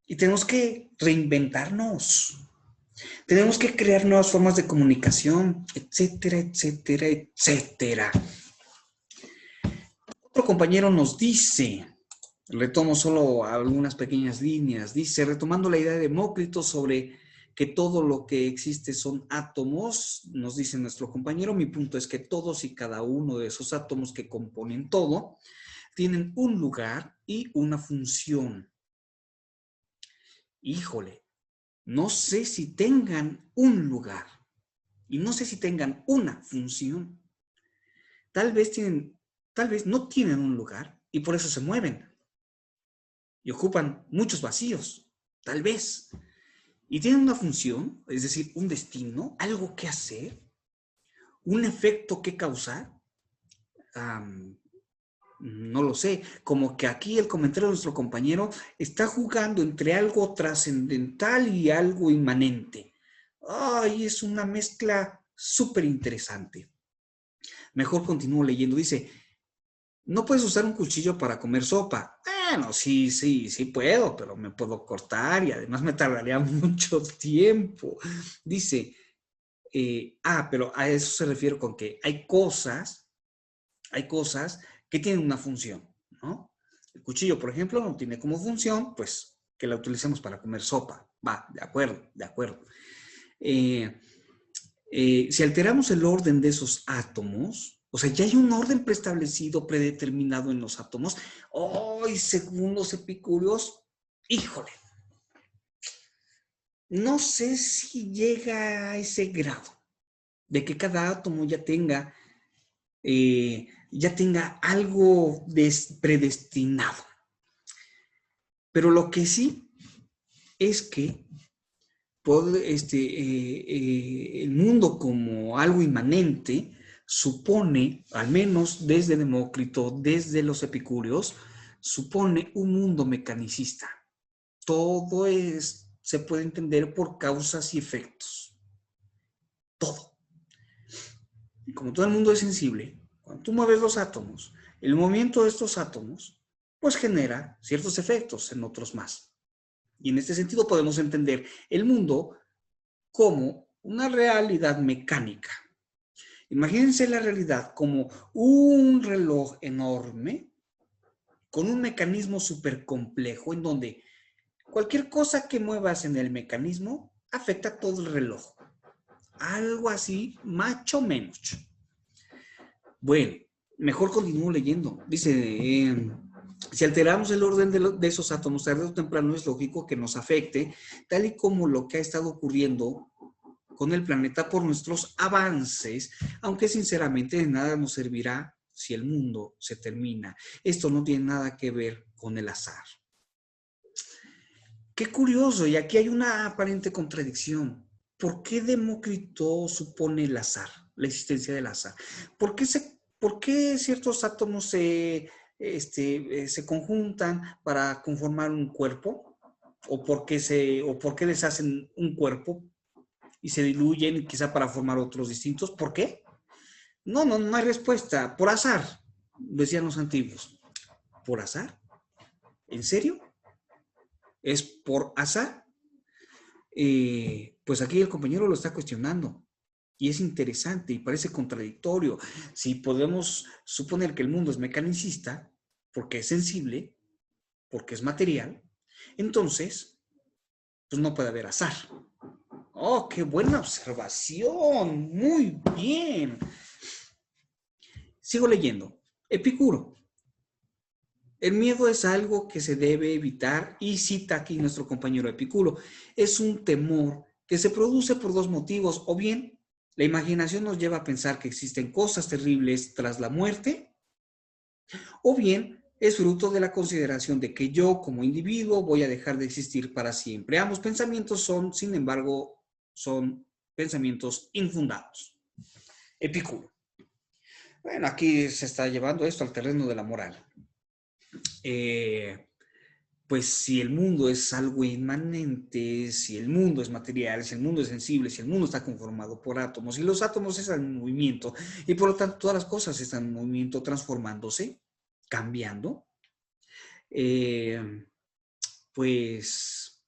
Y tenemos que reinventarnos. Tenemos que crear nuevas formas de comunicación, etcétera, etcétera, etcétera. Otro compañero nos dice, retomo solo algunas pequeñas líneas, dice, retomando la idea de Demócrito sobre que todo lo que existe son átomos, nos dice nuestro compañero, mi punto es que todos y cada uno de esos átomos que componen todo tienen un lugar y una función. Híjole, no sé si tengan un lugar y no sé si tengan una función. Tal vez no tienen un lugar y por eso se mueven y ocupan muchos vacíos, tal vez. Y tienen una función, es decir, un destino, algo que hacer, un efecto que causar. No lo sé, como que aquí el comentario de nuestro compañero está jugando entre algo trascendental y algo inmanente. Ay, es una mezcla súper interesante. Mejor continúo leyendo. Dice, no puedes usar un cuchillo para comer sopa. Bueno, sí puedo, pero me puedo cortar y además me tardaría mucho tiempo. Dice, pero a eso se refiere con que hay cosas que tienen una función, ¿no? El cuchillo, por ejemplo, no tiene como función, pues, que la utilicemos para comer sopa. Va, de acuerdo, de acuerdo. Si alteramos el orden de esos átomos, o sea, ya hay un orden preestablecido, predeterminado en los átomos. ¡Ay, según los epicúreos! ¡Híjole! No sé si llega a ese grado de que cada átomo ya tenga algo predestinado. Pero lo que sí es que el mundo como algo inmanente supone, al menos desde Demócrito, desde los epicúreos, supone un mundo mecanicista. Todo se puede entender por causas y efectos. Todo. Y como todo el mundo es sensible, cuando tú mueves los átomos, el movimiento de estos átomos, pues genera ciertos efectos en otros más. Y en este sentido podemos entender el mundo como una realidad mecánica. Imagínense la realidad como un reloj enorme con un mecanismo súper complejo en donde cualquier cosa que muevas en el mecanismo afecta a todo el reloj. Algo así, más o menos. Bueno, mejor continúo leyendo. Dice, si alteramos el orden de esos átomos, tarde o temprano es lógico que nos afecte, tal y como lo que ha estado ocurriendo con el planeta por nuestros avances, aunque sinceramente de nada nos servirá si el mundo se termina. Esto no tiene nada que ver con el azar. Qué curioso, y aquí hay una aparente contradicción. ¿Por qué Demócrito supone el azar, la existencia del azar? ¿Por qué ciertos átomos se conjuntan para conformar un cuerpo? ¿O por qué deshacen un cuerpo y se diluyen quizá para formar otros distintos? ¿Por qué? No hay respuesta. Por azar, decían los antiguos. ¿Por azar? ¿En serio? ¿Es por azar? Pues aquí el compañero lo está cuestionando. Y es interesante y parece contradictorio. Si podemos suponer que el mundo es mecanicista, porque es sensible, porque es material, entonces, pues no puede haber azar. ¡Oh, qué buena observación! Muy bien. Sigo leyendo. Epicuro. El miedo es algo que se debe evitar y cita aquí nuestro compañero Epicuro. Es un temor que se produce por dos motivos. O bien, la imaginación nos lleva a pensar que existen cosas terribles tras la muerte, o bien es fruto de la consideración de que yo como individuo voy a dejar de existir para siempre. Ambos pensamientos sin embargo, son pensamientos infundados. Epicuro. Bueno, aquí se está llevando esto al terreno de la moral. Pues si el mundo es algo inmanente, si el mundo es material, si el mundo es sensible, si el mundo está conformado por átomos y los átomos están en movimiento y por lo tanto todas las cosas están en movimiento, transformándose, cambiando, pues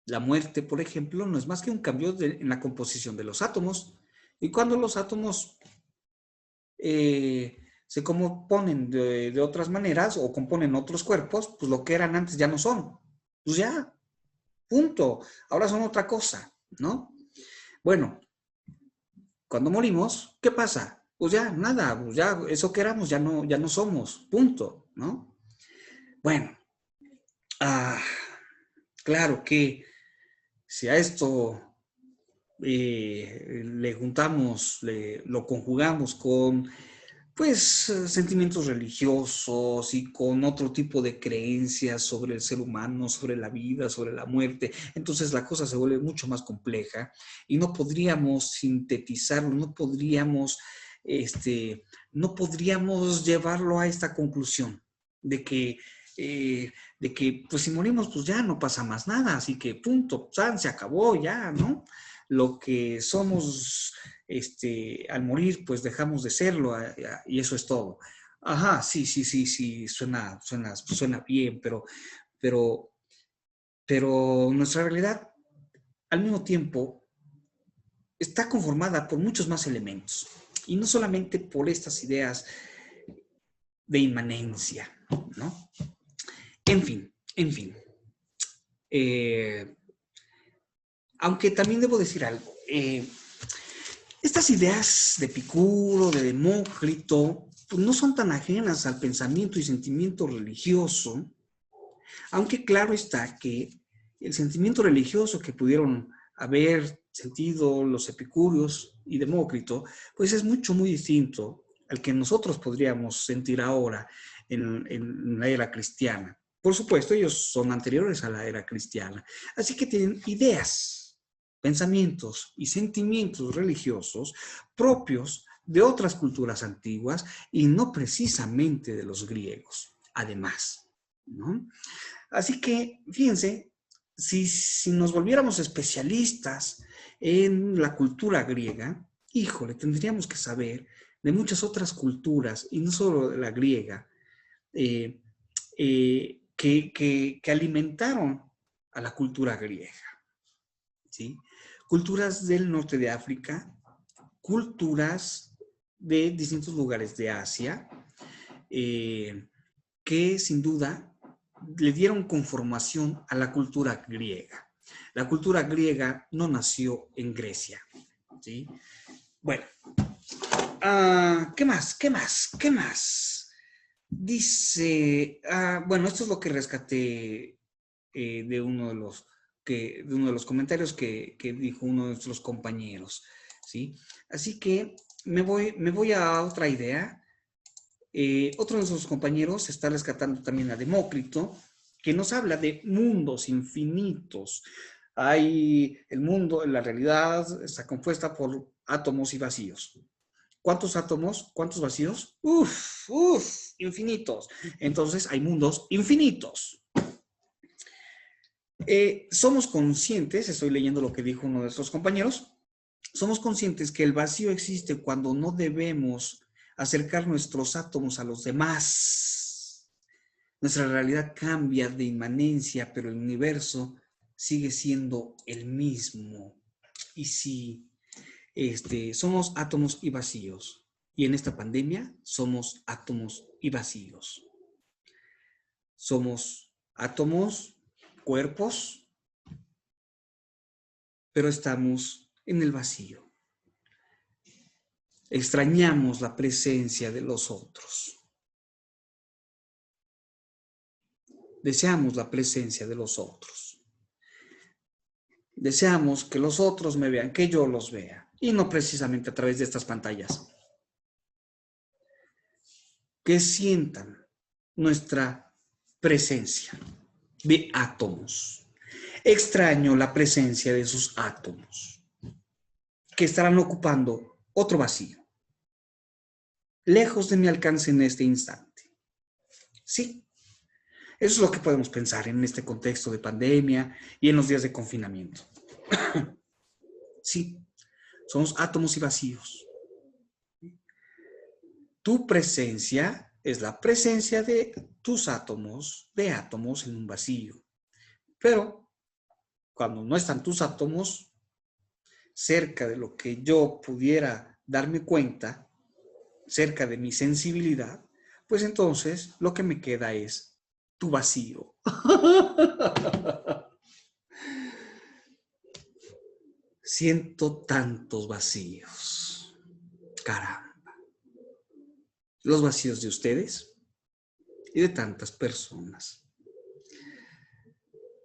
la muerte, por ejemplo, no es más que un cambio en la composición de los átomos. Y cuando los átomos se componen de otras maneras o componen otros cuerpos, pues lo que eran antes ya no son. Pues ya, punto. Ahora son otra cosa, ¿no? Bueno, cuando morimos, ¿qué pasa? Pues ya, nada, pues ya eso que éramos ya no somos, punto, ¿no? Bueno, claro que si a esto le juntamos, lo conjugamos con pues sentimientos religiosos y con otro tipo de creencias sobre el ser humano, sobre la vida, sobre la muerte. Entonces la cosa se vuelve mucho más compleja y no podríamos sintetizarlo, no podríamos llevarlo a esta conclusión de que, pues si morimos, pues ya no pasa más nada, así que punto, se acabó ya, ¿no? Lo que somos al morir, pues dejamos de serlo y eso es todo. Ajá, sí, suena bien, pero, pero nuestra realidad al mismo tiempo está conformada por muchos más elementos y no solamente por estas ideas de inmanencia, ¿no? En fin. Aunque también debo decir algo. Estas ideas de Epicuro, de Demócrito, pues no son tan ajenas al pensamiento y sentimiento religioso, aunque claro está que el sentimiento religioso que pudieron haber sentido los epicúreos y Demócrito, pues es muy distinto al que nosotros podríamos sentir ahora en la era cristiana. Por supuesto, ellos son anteriores a la era cristiana, así que tienen ideas, pensamientos y sentimientos religiosos propios de otras culturas antiguas y no precisamente de los griegos, además, ¿no? Así que, fíjense, si nos volviéramos especialistas en la cultura griega, híjole, tendríamos que saber de muchas otras culturas, y no solo de la griega, eh, que alimentaron a la cultura griega, ¿sí? Culturas del norte de África, culturas de distintos lugares de Asia, que sin duda le dieron conformación a la cultura griega. La cultura griega no nació en Grecia, ¿sí? Bueno, ¿qué más? ¿Qué más? ¿Qué más? Dice, bueno, esto es lo que rescaté de uno de los comentarios que dijo uno de nuestros compañeros, ¿sí? Así que me voy a otra idea. Otro de nuestros compañeros está rescatando también a Demócrito, que nos habla de mundos infinitos. Hay el mundo, la realidad está compuesta por átomos y vacíos. ¿Cuántos átomos? ¿Cuántos vacíos? Infinitos. Entonces hay mundos infinitos. Somos conscientes, estoy leyendo lo que dijo uno de nuestros compañeros, somos conscientes que el vacío existe cuando no debemos acercar nuestros átomos a los demás. Nuestra realidad cambia de inmanencia, pero el universo sigue siendo el mismo. Y si somos átomos y vacíos, y en esta pandemia somos átomos y vacíos. Somos átomos, cuerpos, pero estamos en el vacío. Extrañamos la presencia de los otros. Deseamos la presencia de los otros. Deseamos que los otros me vean, que yo los vea, y no precisamente a través de estas pantallas. Que sientan nuestra presencia de átomos. Extraño la presencia de sus átomos, que estarán ocupando otro vacío, lejos de mi alcance en este instante. Sí, eso es lo que podemos pensar en este contexto de pandemia y en los días de confinamiento. Sí, somos átomos y vacíos. Tu presencia es la presencia de tus átomos, de átomos en un vacío. Pero cuando no están tus átomos cerca de lo que yo pudiera darme cuenta, cerca de mi sensibilidad, pues entonces lo que me queda es tu vacío. Siento tantos vacíos. Caramba. Los vacíos de ustedes y de tantas personas.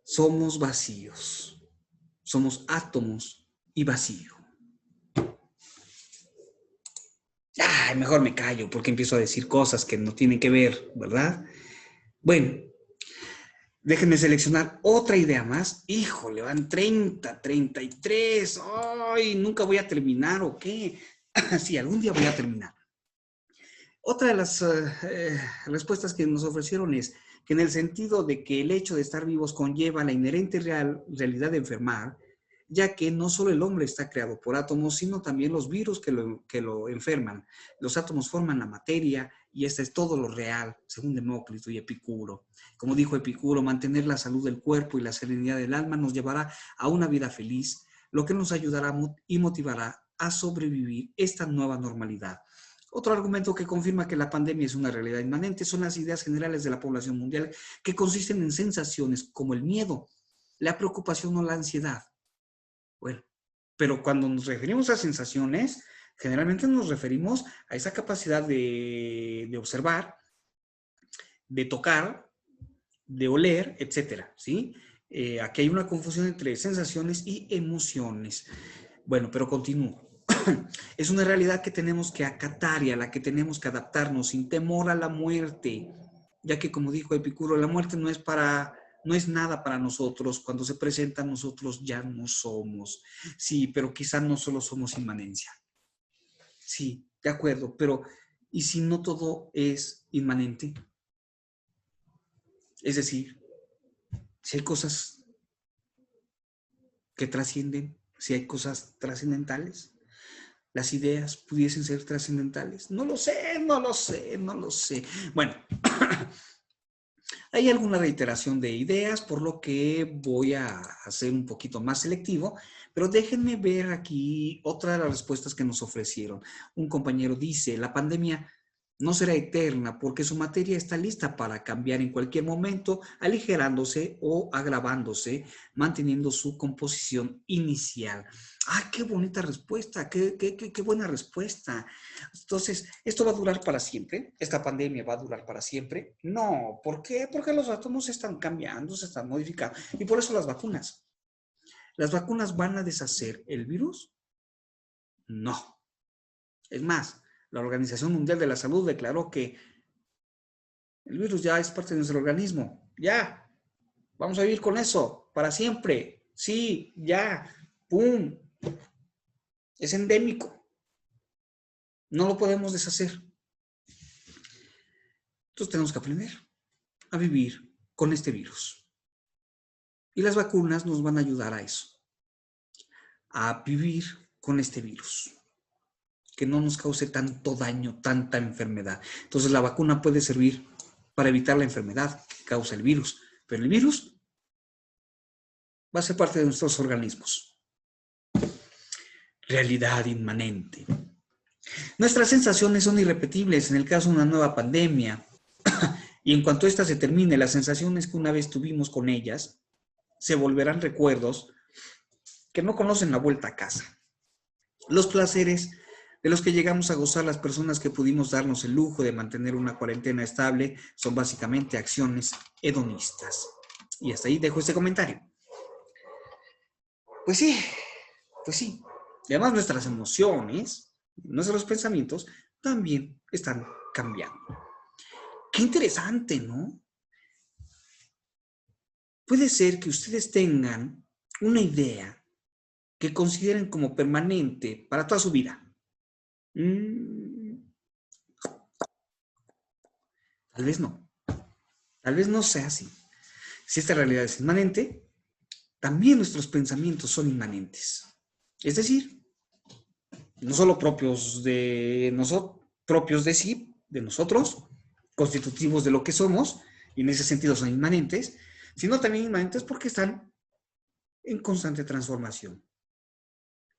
Somos vacíos. Somos átomos y vacío. Ay, mejor me callo porque empiezo a decir cosas que no tienen que ver, ¿verdad? Bueno, déjenme seleccionar otra idea más. Híjole, van 30, 33. Ay, nunca voy a terminar, ¿o qué? Sí, algún día voy a terminar. Otra de las respuestas que nos ofrecieron es que en el sentido de que el hecho de estar vivos conlleva la inherente realidad de enfermar, ya que no solo el hombre está creado por átomos, sino también los virus que lo enferman. Los átomos forman la materia y esta es todo lo real, según Demócrito y Epicuro. Como dijo Epicuro, mantener la salud del cuerpo y la serenidad del alma nos llevará a una vida feliz, lo que nos ayudará y motivará a sobrevivir esta nueva normalidad. Otro argumento que confirma que la pandemia es una realidad inmanente son las ideas generales de la población mundial que consisten en sensaciones como el miedo, la preocupación o la ansiedad. Bueno, pero cuando nos referimos a sensaciones, generalmente nos referimos a esa capacidad de observar, de tocar, de oler, etcétera, ¿sí? Aquí hay una confusión entre sensaciones y emociones. Bueno, pero continúo. Es una realidad que tenemos que acatar y a la que tenemos que adaptarnos sin temor a la muerte, ya que como dijo Epicuro, la muerte no es nada para nosotros. Cuando se presenta nosotros ya no somos. Sí, pero quizás no solo somos inmanencia. Sí, de acuerdo, pero ¿y si no todo es inmanente? Es decir, si hay cosas que trascienden, si hay cosas trascendentales, las ideas pudiesen ser trascendentales. No lo sé, no lo sé, no lo sé. Bueno, hay alguna reiteración de ideas, por lo que voy a hacer un poquito más selectivo, pero déjenme ver aquí otra de las respuestas que nos ofrecieron. Un compañero dice, la pandemia no será eterna porque su materia está lista para cambiar en cualquier momento, aligerándose o agravándose, manteniendo su composición inicial. ¡Ay, qué bonita respuesta! ¡Qué buena respuesta! Entonces, ¿esto va a durar para siempre? ¿Esta pandemia va a durar para siempre? No. ¿Por qué? Porque los átomos se están cambiando, se están modificando. Y por eso las vacunas. ¿Las vacunas van a deshacer el virus? No. Es más, la Organización Mundial de la Salud declaró que el virus ya es parte de nuestro organismo. Ya. Vamos a vivir con eso para siempre. Sí, ya. ¡Pum! Es endémico. No lo podemos deshacer. Entonces tenemos que aprender a vivir con este virus. Y las vacunas nos van a ayudar a eso, a vivir con este virus, que no nos cause tanto daño, tanta enfermedad. Entonces la vacuna puede servir para evitar la enfermedad que causa el virus, pero el virus va a ser parte de nuestros organismos. Realidad inmanente. Nuestras sensaciones son irrepetibles en el caso de una nueva pandemia. Y en cuanto ésta se termine, las sensaciones que una vez tuvimos con ellas se volverán recuerdos que no conocen la vuelta a casa. Los placeres de los que llegamos a gozar las personas que pudimos darnos el lujo de mantener una cuarentena estable son básicamente acciones hedonistas. Y hasta ahí dejo este comentario. Pues sí, pues sí. Y además nuestras emociones, nuestros pensamientos también están cambiando. Qué interesante, ¿no? Puede ser que ustedes tengan una idea que consideren como permanente para toda su vida. Tal vez no. Tal vez no sea así. Si esta realidad es inmanente, también nuestros pensamientos son inmanentes. Es decir, no solo propios de nosotros, propios de sí, de nosotros, constitutivos de lo que somos, y en ese sentido son inmanentes, sino también inmanentes porque están en constante transformación,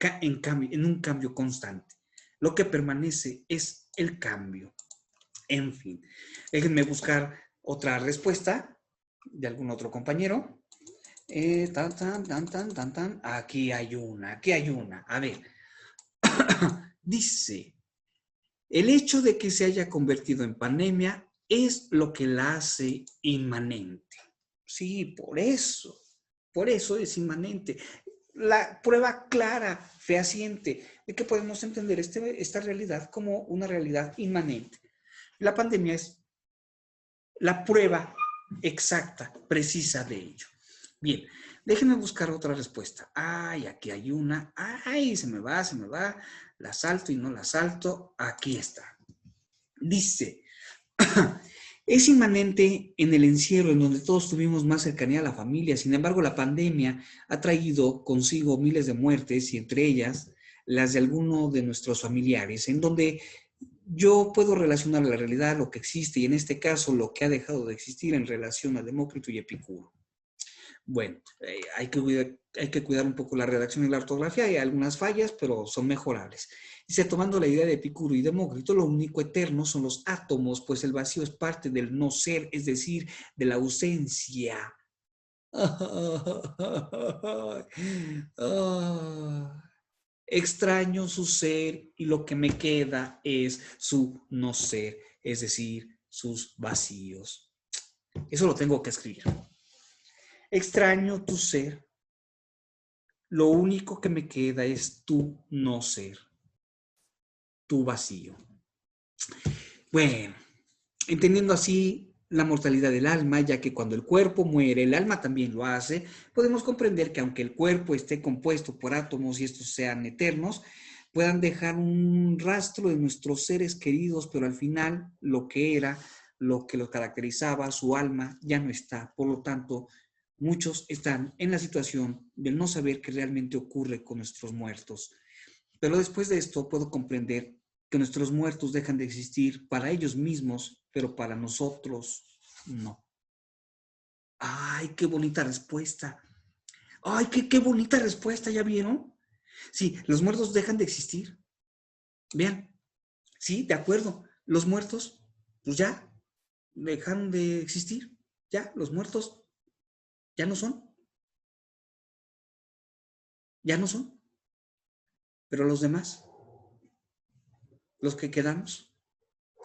en un cambio constante. Lo que permanece es el cambio. En fin, déjenme buscar otra respuesta de algún otro compañero. Aquí hay una. A ver, dice, el hecho de que se haya convertido en pandemia es lo que la hace inmanente. Sí, por eso es inmanente. La prueba clara, fehaciente, de que podemos entender esta realidad como una realidad inmanente. La pandemia es la prueba exacta, precisa de ello. Bien, déjenme buscar otra respuesta. Ay, aquí hay una. Ay, se me va. La salto y no la salto. Aquí está. Dice, es inmanente en el encierro en donde todos tuvimos más cercanía a la familia. Sin embargo, la pandemia ha traído consigo miles de muertes y entre ellas las de alguno de nuestros familiares, en donde yo puedo relacionar la realidad a lo que existe y en este caso lo que ha dejado de existir en relación a Demócrito y Epicuro. Bueno, hay que cuidar un poco la redacción y la ortografía, hay algunas fallas, pero son mejorables. Dice, tomando la idea de Epicuro y Demócrito, lo único eterno son los átomos, pues el vacío es parte del no ser, es decir, de la ausencia. Extraño su ser y lo que me queda es su no ser, es decir, sus vacíos. Eso lo tengo que escribir. Extraño tu ser, lo único que me queda es tu no ser. tu vacío. Bueno, entendiendo así la mortalidad del alma, ya que cuando el cuerpo muere, el alma también lo hace, podemos comprender que aunque el cuerpo esté compuesto por átomos y estos sean eternos, puedan dejar un rastro de nuestros seres queridos, pero al final lo que era, lo que los caracterizaba, su alma, ya no está. Por lo tanto, muchos están en la situación de no saber qué realmente ocurre con nuestros muertos. Pero después de esto puedo comprender que nuestros muertos dejan de existir para ellos mismos, pero para nosotros no. ¡Ay, qué bonita respuesta! ¡Ay, qué bonita respuesta! ¿Ya vieron? Sí, los muertos dejan de existir. Vean, sí, de acuerdo. Los muertos, pues ya, dejaron de existir. Ya, los muertos ya no son. Ya no son. Pero los demás, los que quedamos,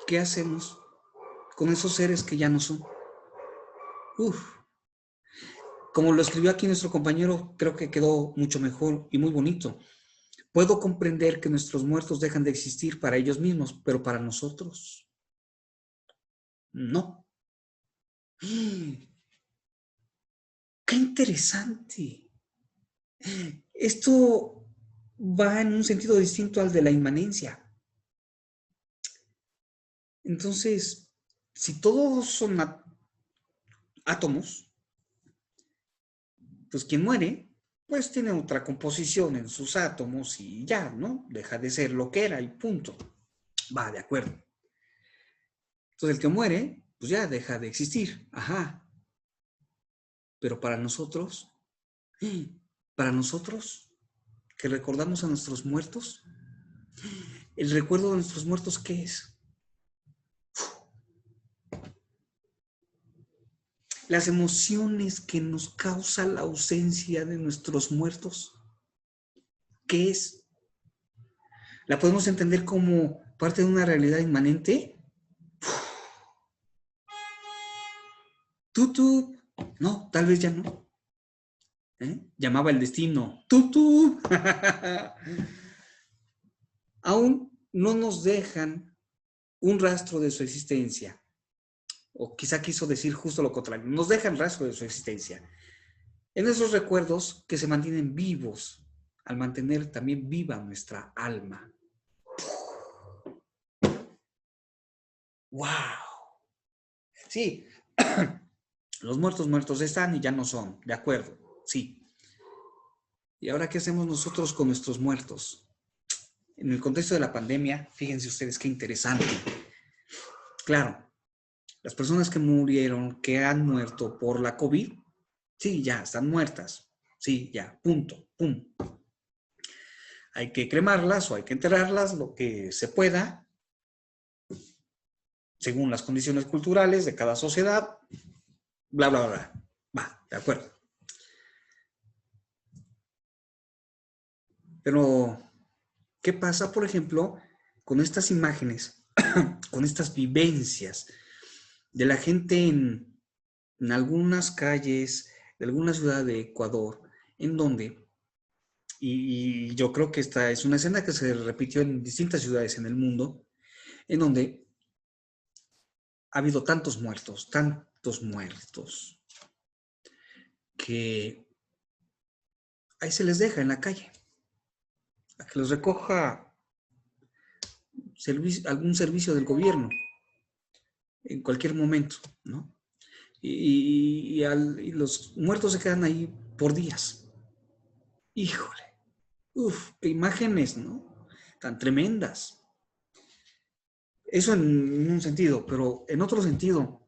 ¿qué hacemos con esos seres que ya no son? Uf. Como lo escribió aquí nuestro compañero, creo que quedó mucho mejor y muy bonito. Puedo comprender que nuestros muertos dejan de existir para ellos mismos, pero para nosotros, no. ¡Qué interesante! Esto va en un sentido distinto al de la inmanencia. Entonces, si todos son átomos, pues quien muere, pues tiene otra composición en sus átomos y ya, ¿no? Deja de ser lo que era y punto. Va, de acuerdo. Entonces el que muere, pues ya deja de existir. Ajá. Pero para nosotros que recordamos a nuestros muertos, el recuerdo de nuestros muertos, ¿qué es? Las emociones que nos causa la ausencia de nuestros muertos, ¿qué es? ¿La podemos entender como parte de una realidad inmanente? Tutu, no, tal vez ya no. Llamaba el destino. Tutu. Aún no nos dejan un rastro de su existencia. O quizá quiso decir justo lo contrario. Nos dejan rastro de su existencia. En esos recuerdos que se mantienen vivos, al mantener también viva nuestra alma. ¡Wow! Sí, los muertos están y ya no son, de acuerdo, sí. ¿Y ahora qué hacemos nosotros con nuestros muertos? En el contexto de la pandemia, fíjense ustedes qué interesante. Claro, las personas que murieron, que han muerto por la COVID, sí, ya, están muertas. Sí, ya, punto, pum. Hay que cremarlas o hay que enterrarlas, lo que se pueda, según las condiciones culturales de cada sociedad, bla, bla, bla. Va, de acuerdo. Pero, ¿qué pasa, por ejemplo, con estas imágenes, con estas vivencias de la gente en algunas calles de alguna ciudad de Ecuador, en donde, y yo creo que esta es una escena que se repitió en distintas ciudades en el mundo, en donde ha habido tantos muertos, que ahí se les deja en la calle, a que los recoja algún servicio del gobierno en cualquier momento, ¿no? Y los muertos se quedan ahí por días. Híjole, uf, qué imágenes, ¿no? Tan tremendas. Eso en un sentido, pero en otro sentido,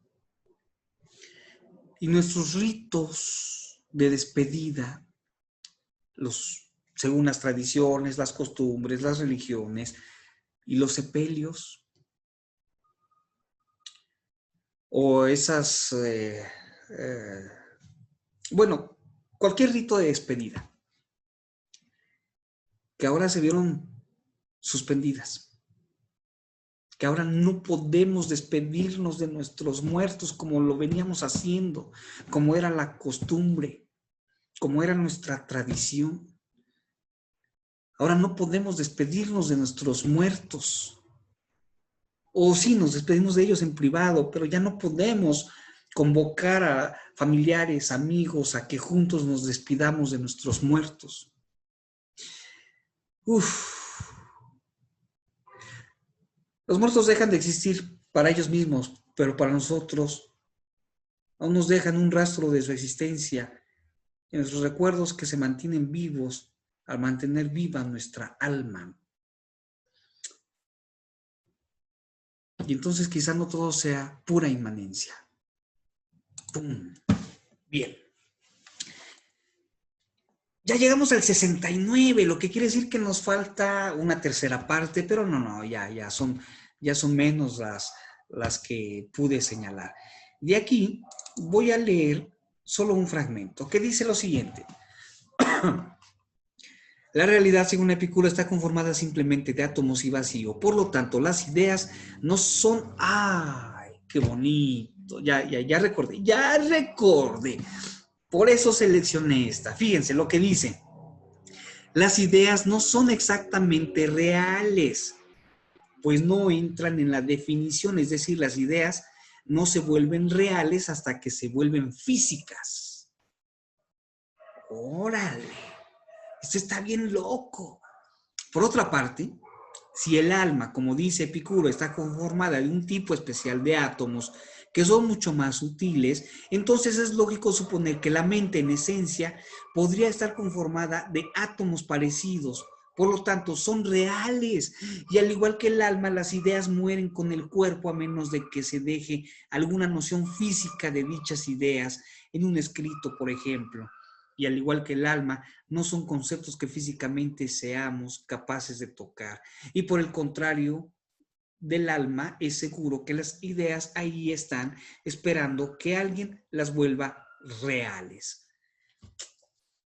y nuestros ritos de despedida, según las tradiciones, las costumbres, las religiones, y los sepelios, o eh, bueno, cualquier rito de despedida, que ahora se vieron suspendidas, que ahora no podemos despedirnos de nuestros muertos como lo veníamos haciendo, como era la costumbre, como era nuestra tradición. Ahora no podemos despedirnos de nuestros muertos. O sí, nos despedimos de ellos en privado, pero ya no podemos convocar a familiares, amigos, a que juntos nos despidamos de nuestros muertos. Uf. Los muertos dejan de existir para ellos mismos, pero para nosotros aún nos dejan un rastro de su existencia en nuestros recuerdos que se mantienen vivos al mantener viva nuestra alma. Y entonces quizá no todo sea pura inmanencia. ¡Pum! Bien. Ya llegamos al 69, lo que quiere decir que nos falta una tercera parte, pero no, ya son menos las que pude señalar. De aquí voy a leer solo un fragmento que dice lo siguiente. La realidad, según Epicuro, está conformada simplemente de átomos y vacío. Por lo tanto, las ideas no son... ¡Ay, qué bonito! Ya recordé. Por eso seleccioné esta. Fíjense lo que dice. Las ideas no son exactamente reales, pues no entran en la definición. Es decir, las ideas no se vuelven reales hasta que se vuelven físicas. ¡Órale! Esto está bien loco. Por otra parte, si el alma, como dice Epicuro, está conformada de un tipo especial de átomos que son mucho más sutiles, entonces es lógico suponer que la mente en esencia podría estar conformada de átomos parecidos. Por lo tanto, son reales. Y al igual que el alma, las ideas mueren con el cuerpo a menos de que se deje alguna noción física de dichas ideas en un escrito, por ejemplo. Y al igual que el alma, no son conceptos que físicamente seamos capaces de tocar. Y por el contrario del alma, es seguro que las ideas ahí están esperando que alguien las vuelva reales.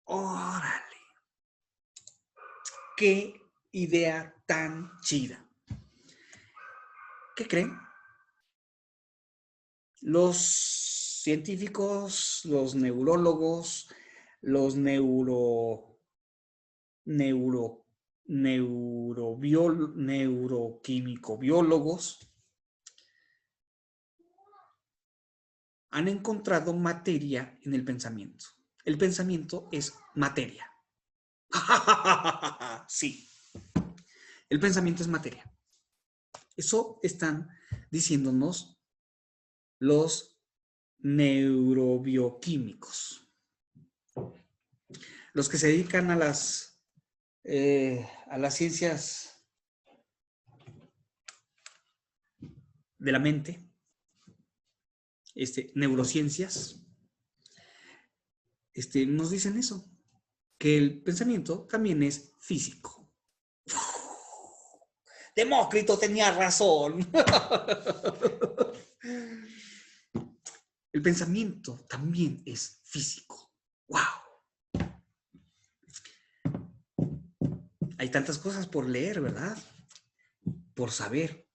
¡Órale! ¡Qué idea tan chida! ¿Qué creen? Los científicos, los neurólogos, los neuroquímico biólogos han encontrado materia en el pensamiento. El pensamiento es materia. Sí, el pensamiento es materia. Eso están diciéndonos los neurobioquímicos. Los que se dedican a las ciencias de la mente, neurociencias, nos dicen eso, que el pensamiento también es físico. Demócrito tenía razón. El pensamiento también es físico. ¡Wow! Hay tantas cosas por leer, ¿verdad? Por saber.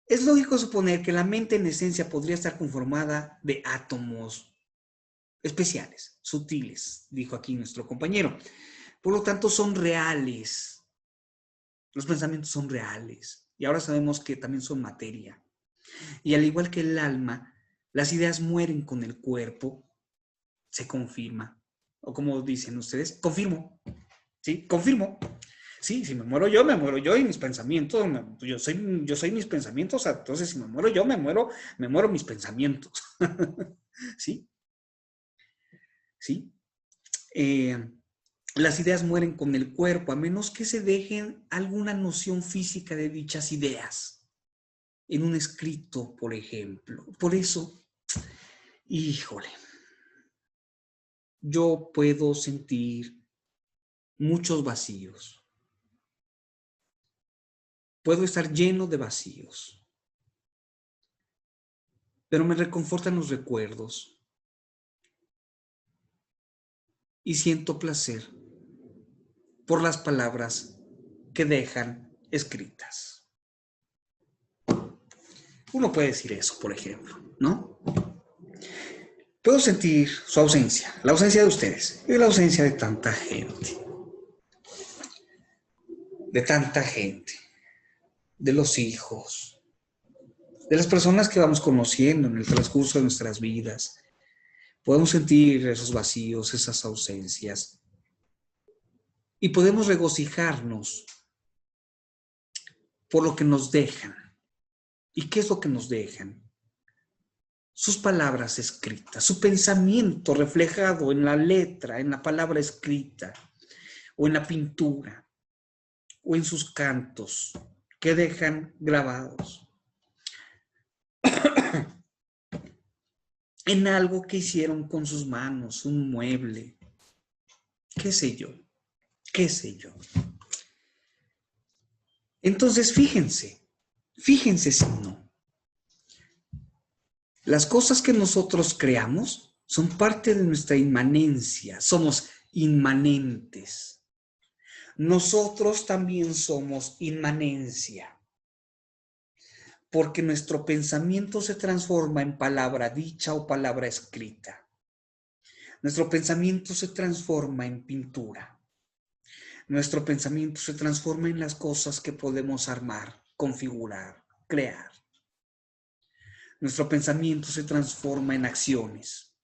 Es lógico suponer que la mente en esencia podría estar conformada de átomos especiales, sutiles, dijo aquí nuestro compañero. Por lo tanto, son reales. Los pensamientos son reales. Y ahora sabemos que también son materia. Y al igual que el alma, las ideas mueren con el cuerpo, se confirma. O como dicen ustedes, confirmo. ¿Sí? Confirmo. Sí, si me muero yo y mis pensamientos, yo soy mis pensamientos, entonces si me muero yo, me muero mis pensamientos. ¿Sí? ¿Sí? Las ideas mueren con el cuerpo, a menos que se dejen alguna noción física de dichas ideas. En un escrito, por ejemplo. Por eso, híjole, yo puedo sentir muchos vacíos. Puedo estar lleno de vacíos. Pero me reconfortan los recuerdos. Y siento placer por las palabras que dejan escritas. Uno puede decir eso, por ejemplo, ¿no? Puedo sentir su ausencia, la ausencia de ustedes y la ausencia de tanta gente. de tanta gente, de los hijos, de las personas que vamos conociendo en el transcurso de nuestras vidas. Podemos sentir esos vacíos, esas ausencias, y podemos regocijarnos por lo que nos dejan. ¿Y qué es lo que nos dejan? Sus palabras escritas, su pensamiento reflejado en la letra, en la palabra escrita, o en la pintura, o en sus cantos, que dejan grabados en algo que hicieron con sus manos, un mueble, qué sé yo, qué sé yo. Entonces, fíjense si no. Las cosas que nosotros creamos son parte de nuestra inmanencia, somos inmanentes. Nosotros también somos inmanencia, porque nuestro pensamiento se transforma en palabra dicha o palabra escrita. Nuestro pensamiento se transforma en pintura. Nuestro pensamiento se transforma en las cosas que podemos armar, configurar, crear. Nuestro pensamiento se transforma en acciones.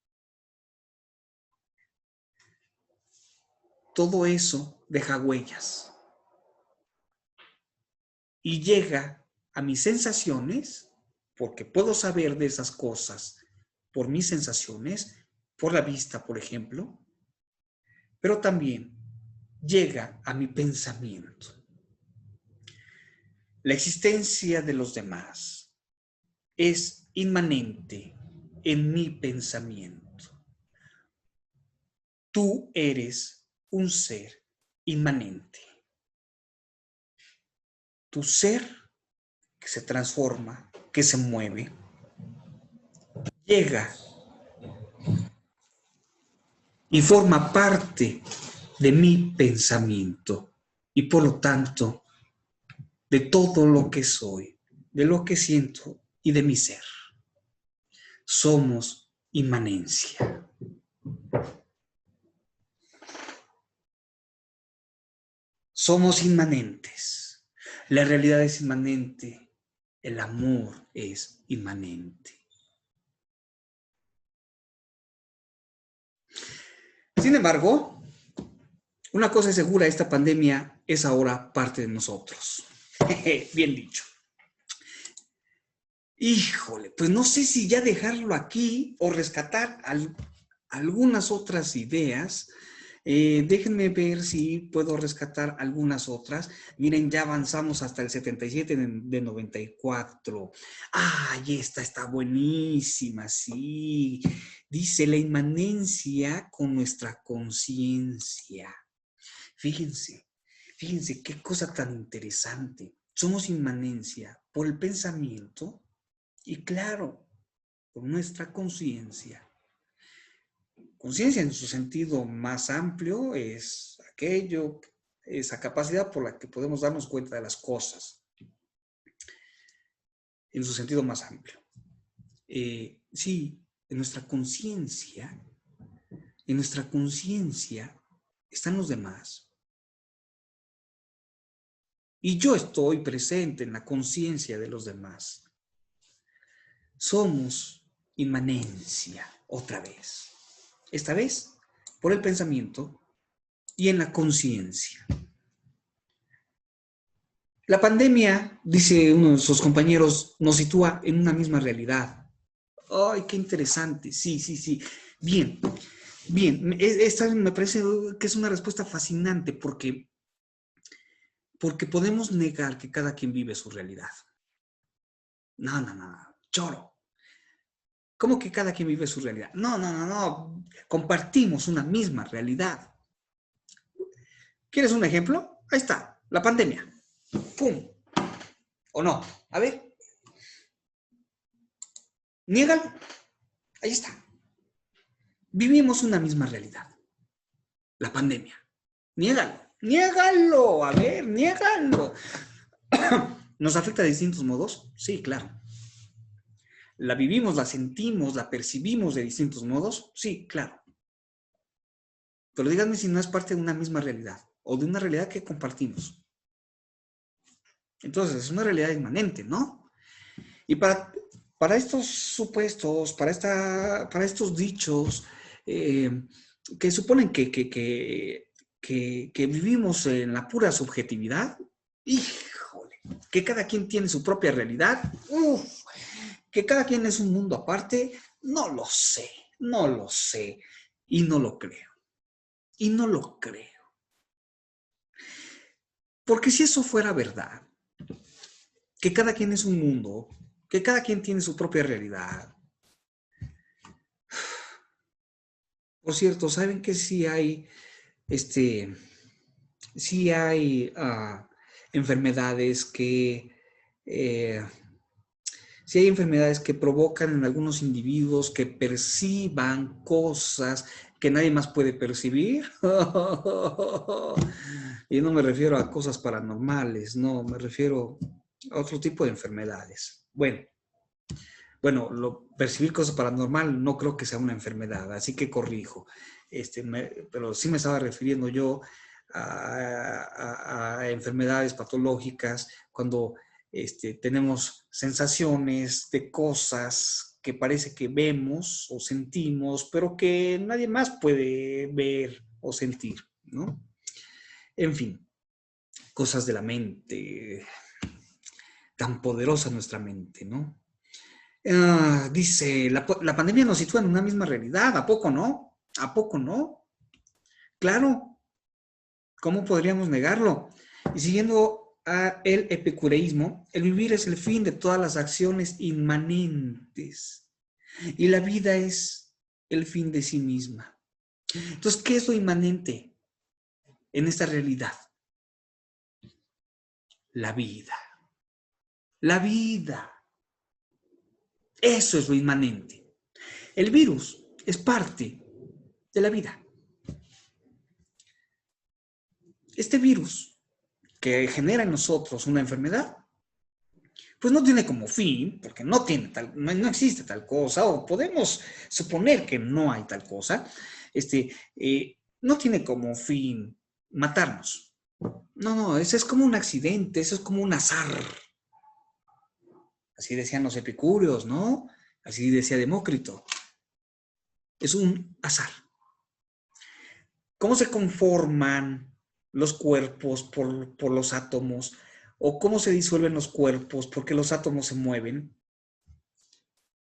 Todo eso deja huellas y llega a mis sensaciones, porque puedo saber de esas cosas por mis sensaciones, por la vista, por ejemplo, pero también llega a mi pensamiento. La existencia de los demás es inmanente en mi pensamiento. Tú eres un ser inmanente. Tu ser que se transforma, que se mueve, llega y forma parte de mi pensamiento y por lo tanto de todo lo que soy, de lo que siento y de mi ser. Somos inmanencia. Somos inmanentes. La realidad es inmanente. El amor es inmanente. Sin embargo, una cosa es segura, esta pandemia es ahora parte de nosotros. Bien dicho. Híjole, pues no sé si ya dejarlo aquí o rescatar algunas otras ideas. Déjenme ver si puedo rescatar algunas otras. Miren, ya avanzamos hasta el 77 de 94. ¡Ay, esta está buenísima! Sí. Dice la inmanencia con nuestra conciencia. Fíjense qué cosa tan interesante. Somos inmanencia por el pensamiento y claro, por nuestra conciencia. Conciencia en su sentido más amplio es aquello, esa capacidad por la que podemos darnos cuenta de las cosas. En su sentido más amplio. Sí, en nuestra conciencia están los demás. Y yo estoy presente en la conciencia de los demás. Somos inmanencia, otra vez. Esta vez por el pensamiento y en la conciencia. La pandemia, dice uno de sus compañeros, nos sitúa en una misma realidad. ¡Ay, qué interesante! Sí. Bien. Esta me parece que es una respuesta fascinante porque podemos negar que cada quien vive su realidad. No, choro. ¿Cómo que cada quien vive su realidad? No. Compartimos una misma realidad. ¿Quieres un ejemplo? Ahí está, la pandemia. ¡Pum! ¿O no? A ver. Niégalo. Ahí está. Vivimos una misma realidad. La pandemia. Niégalo. A ver, niégalo. ¿Nos afecta de distintos modos? Sí, claro. ¿La vivimos, la sentimos, la percibimos de distintos modos? Sí, claro. Pero díganme si no es parte de una misma realidad o de una realidad que compartimos. Entonces, es una realidad inmanente, ¿no? Y para estos supuestos, para estos dichos eh, que suponen que vivimos en la pura subjetividad, híjole, que cada quien tiene su propia realidad, uf, que cada quien es un mundo aparte, no lo sé, no lo sé, y no lo creo, y no lo creo. Porque si eso fuera verdad, que cada quien es un mundo, que cada quien tiene su propia realidad. Por cierto, ¿saben que este, sí hay enfermedades eh, sí hay enfermedades que provocan en algunos individuos que perciban cosas que nadie más puede percibir? Y no me refiero a cosas paranormales, no, me refiero a otro tipo de enfermedades. Bueno, percibir cosas paranormal no creo que sea una enfermedad, así que corrijo. Pero sí me estaba refiriendo yo a enfermedades patológicas cuando tenemos sensaciones de cosas que parece que vemos o sentimos, pero que nadie más puede ver o sentir, ¿no? En fin, cosas de la mente, tan poderosa nuestra mente, ¿no? Dice, la pandemia nos sitúa en una misma realidad, ¿a poco no? ¿A poco no? Claro, ¿cómo podríamos negarlo? Y siguiendo el epicureísmo, el vivir es el fin de todas las acciones inmanentes y la vida es el fin de sí misma. Entonces, ¿qué es lo inmanente en esta realidad? La vida. La vida. Eso es lo inmanente. El virus es parte de la vida. Este virus que genera en nosotros una enfermedad, pues no tiene como fin, porque no existe tal cosa, o podemos suponer que no hay tal cosa, no tiene como fin matarnos. No, no, eso es como un accidente, eso es como un azar. Así decían los epicúreos, ¿no? Así decía Demócrito. Es un azar. ¿Cómo se conforman los cuerpos por los átomos? ¿O cómo se disuelven los cuerpos porque los átomos se mueven?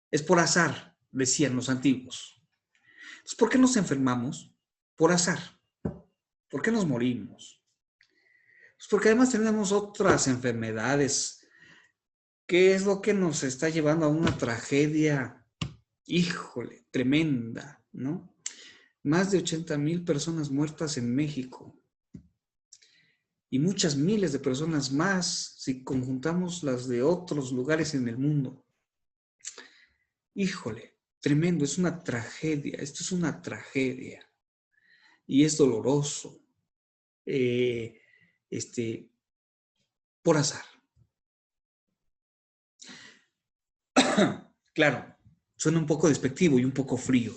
Es por azar, decían los antiguos. Entonces, ¿por qué nos enfermamos? Por azar. ¿Por qué nos morimos? Pues porque además tenemos otras enfermedades. ¿Qué es lo que nos está llevando a una tragedia, híjole, tremenda, ¿no? Más de 80,000 personas muertas en México. Y muchas miles de personas más si conjuntamos las de otros lugares en el mundo. Híjole, tremendo, es una tragedia, esto es una tragedia y es doloroso, eh, por azar. Claro, suena un poco despectivo y un poco frío.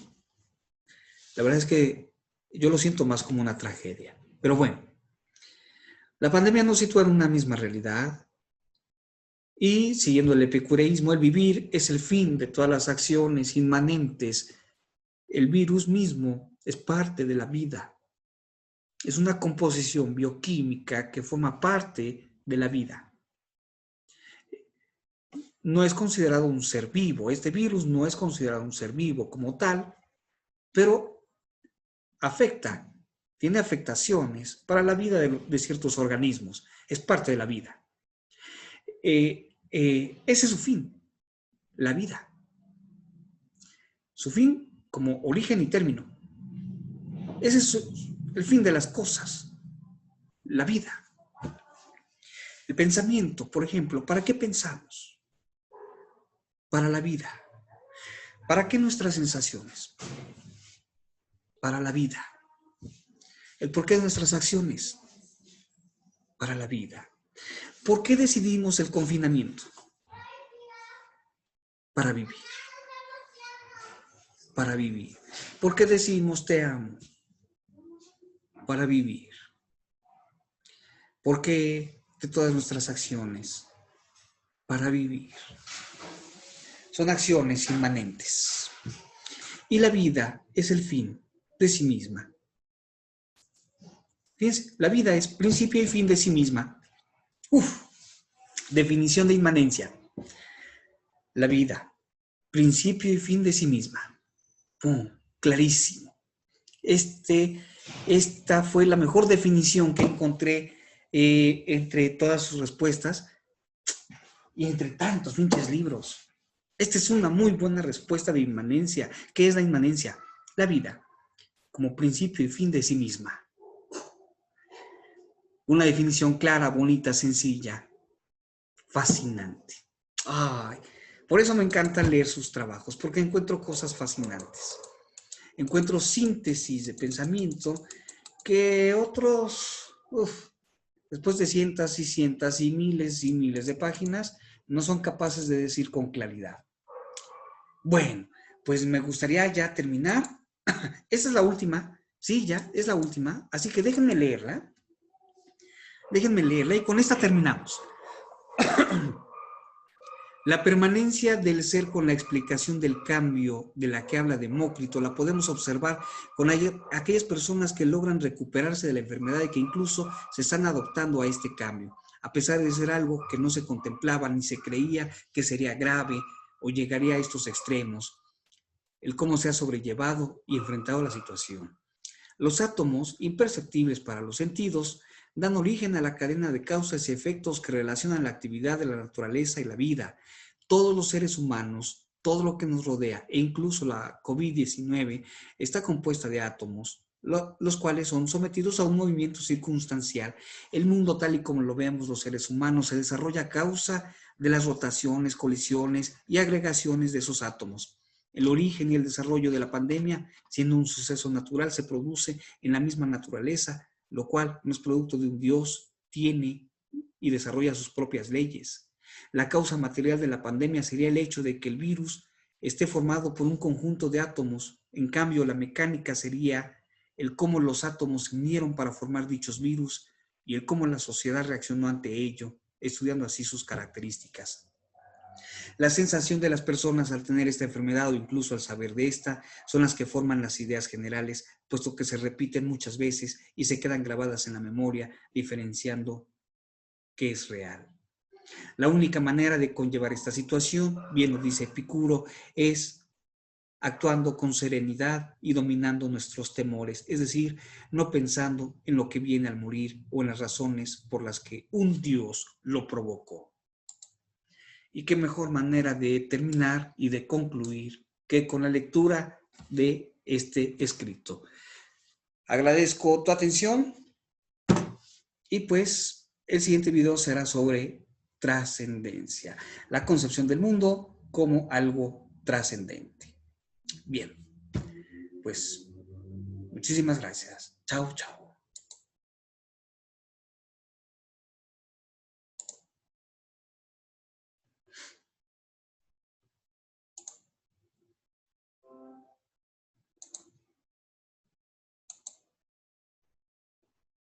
La verdad es que yo lo siento más como una tragedia. Pero bueno, la pandemia nos sitúa en una misma realidad. Y siguiendo el epicureísmo, el vivir es el fin de todas las acciones inmanentes. El virus mismo es parte de la vida. Es una composición bioquímica que forma parte de la vida. No es considerado un ser vivo. Este virus no es considerado un ser vivo como tal, pero afecta, tiene afectaciones para la vida de ciertos organismos. Es parte de la vida. Ese es su fin, la vida. Su fin como origen y término. Ese es el fin de las cosas, la vida. El pensamiento, por ejemplo, ¿para qué pensamos? Para la vida. ¿Para qué nuestras sensaciones? Para la vida. ¿El porqué de nuestras acciones? Para la vida. ¿Por qué decidimos el confinamiento? Para vivir. Para vivir. ¿Por qué decidimos te amo? Para vivir. ¿Por qué de todas nuestras acciones para vivir. Son acciones inmanentes. Y la vida es el fin de sí misma. Fíjense, la vida es principio y fin de sí misma. Definición de inmanencia. La vida, principio y fin de sí misma. ¡Pum! Clarísimo. Esta fue la mejor definición que encontré entre todas sus respuestas y entre tantos pinches libros. Esta es una muy buena respuesta de inmanencia. ¿Qué es la inmanencia? La vida, como principio y fin de sí misma. Una definición clara, bonita, sencilla, fascinante. Ay, por eso me encanta leer sus trabajos, porque encuentro cosas fascinantes. Encuentro síntesis de pensamiento que otros, después de cientos y cientos y miles de páginas, no son capaces de decir con claridad. Bueno, pues me gustaría ya terminar. Esta es la última, sí, ya, es la última, así que déjenme leerla. Déjenme leerla y con esta terminamos. La permanencia del ser con la explicación del cambio de la que habla Demócrito la podemos observar con aquellas personas que logran recuperarse de la enfermedad y que incluso se están adoptando a este cambio, a pesar de ser algo que no se contemplaba ni se creía que sería grave o llegaría a estos extremos, el cómo se ha sobrellevado y enfrentado la situación. Los átomos, imperceptibles para los sentidos, dan origen a la cadena de causas y efectos que relacionan la actividad de la naturaleza y la vida. Todos los seres humanos, todo lo que nos rodea, e incluso la COVID-19, está compuesta de átomos, los cuales son sometidos a un movimiento circunstancial. El mundo tal y como lo vemos los seres humanos se desarrolla a causa de las rotaciones, colisiones y agregaciones de esos átomos. El origen y el desarrollo de la pandemia, siendo un suceso natural, se produce en la misma naturaleza, lo cual no es producto de un Dios, tiene y desarrolla sus propias leyes. La causa material de la pandemia sería el hecho de que el virus esté formado por un conjunto de átomos. En cambio, la mecánica sería el cómo los átomos se unieron para formar dichos virus y el cómo la sociedad reaccionó ante ello, estudiando así sus características. La sensación de las personas al tener esta enfermedad o incluso al saber de esta son las que forman las ideas generales, puesto que se repiten muchas veces y se quedan grabadas en la memoria, diferenciando qué es real. La única manera de conllevar esta situación, bien lo dice Epicuro, es actuando con serenidad y dominando nuestros temores, es decir, no pensando en lo que viene al morir o en las razones por las que un Dios lo provocó. Y qué mejor manera de terminar y de concluir que con la lectura de este escrito. Agradezco tu atención y pues el siguiente video será sobre trascendencia, la concepción del mundo como algo trascendente. Bien, pues muchísimas gracias. Chao, chao.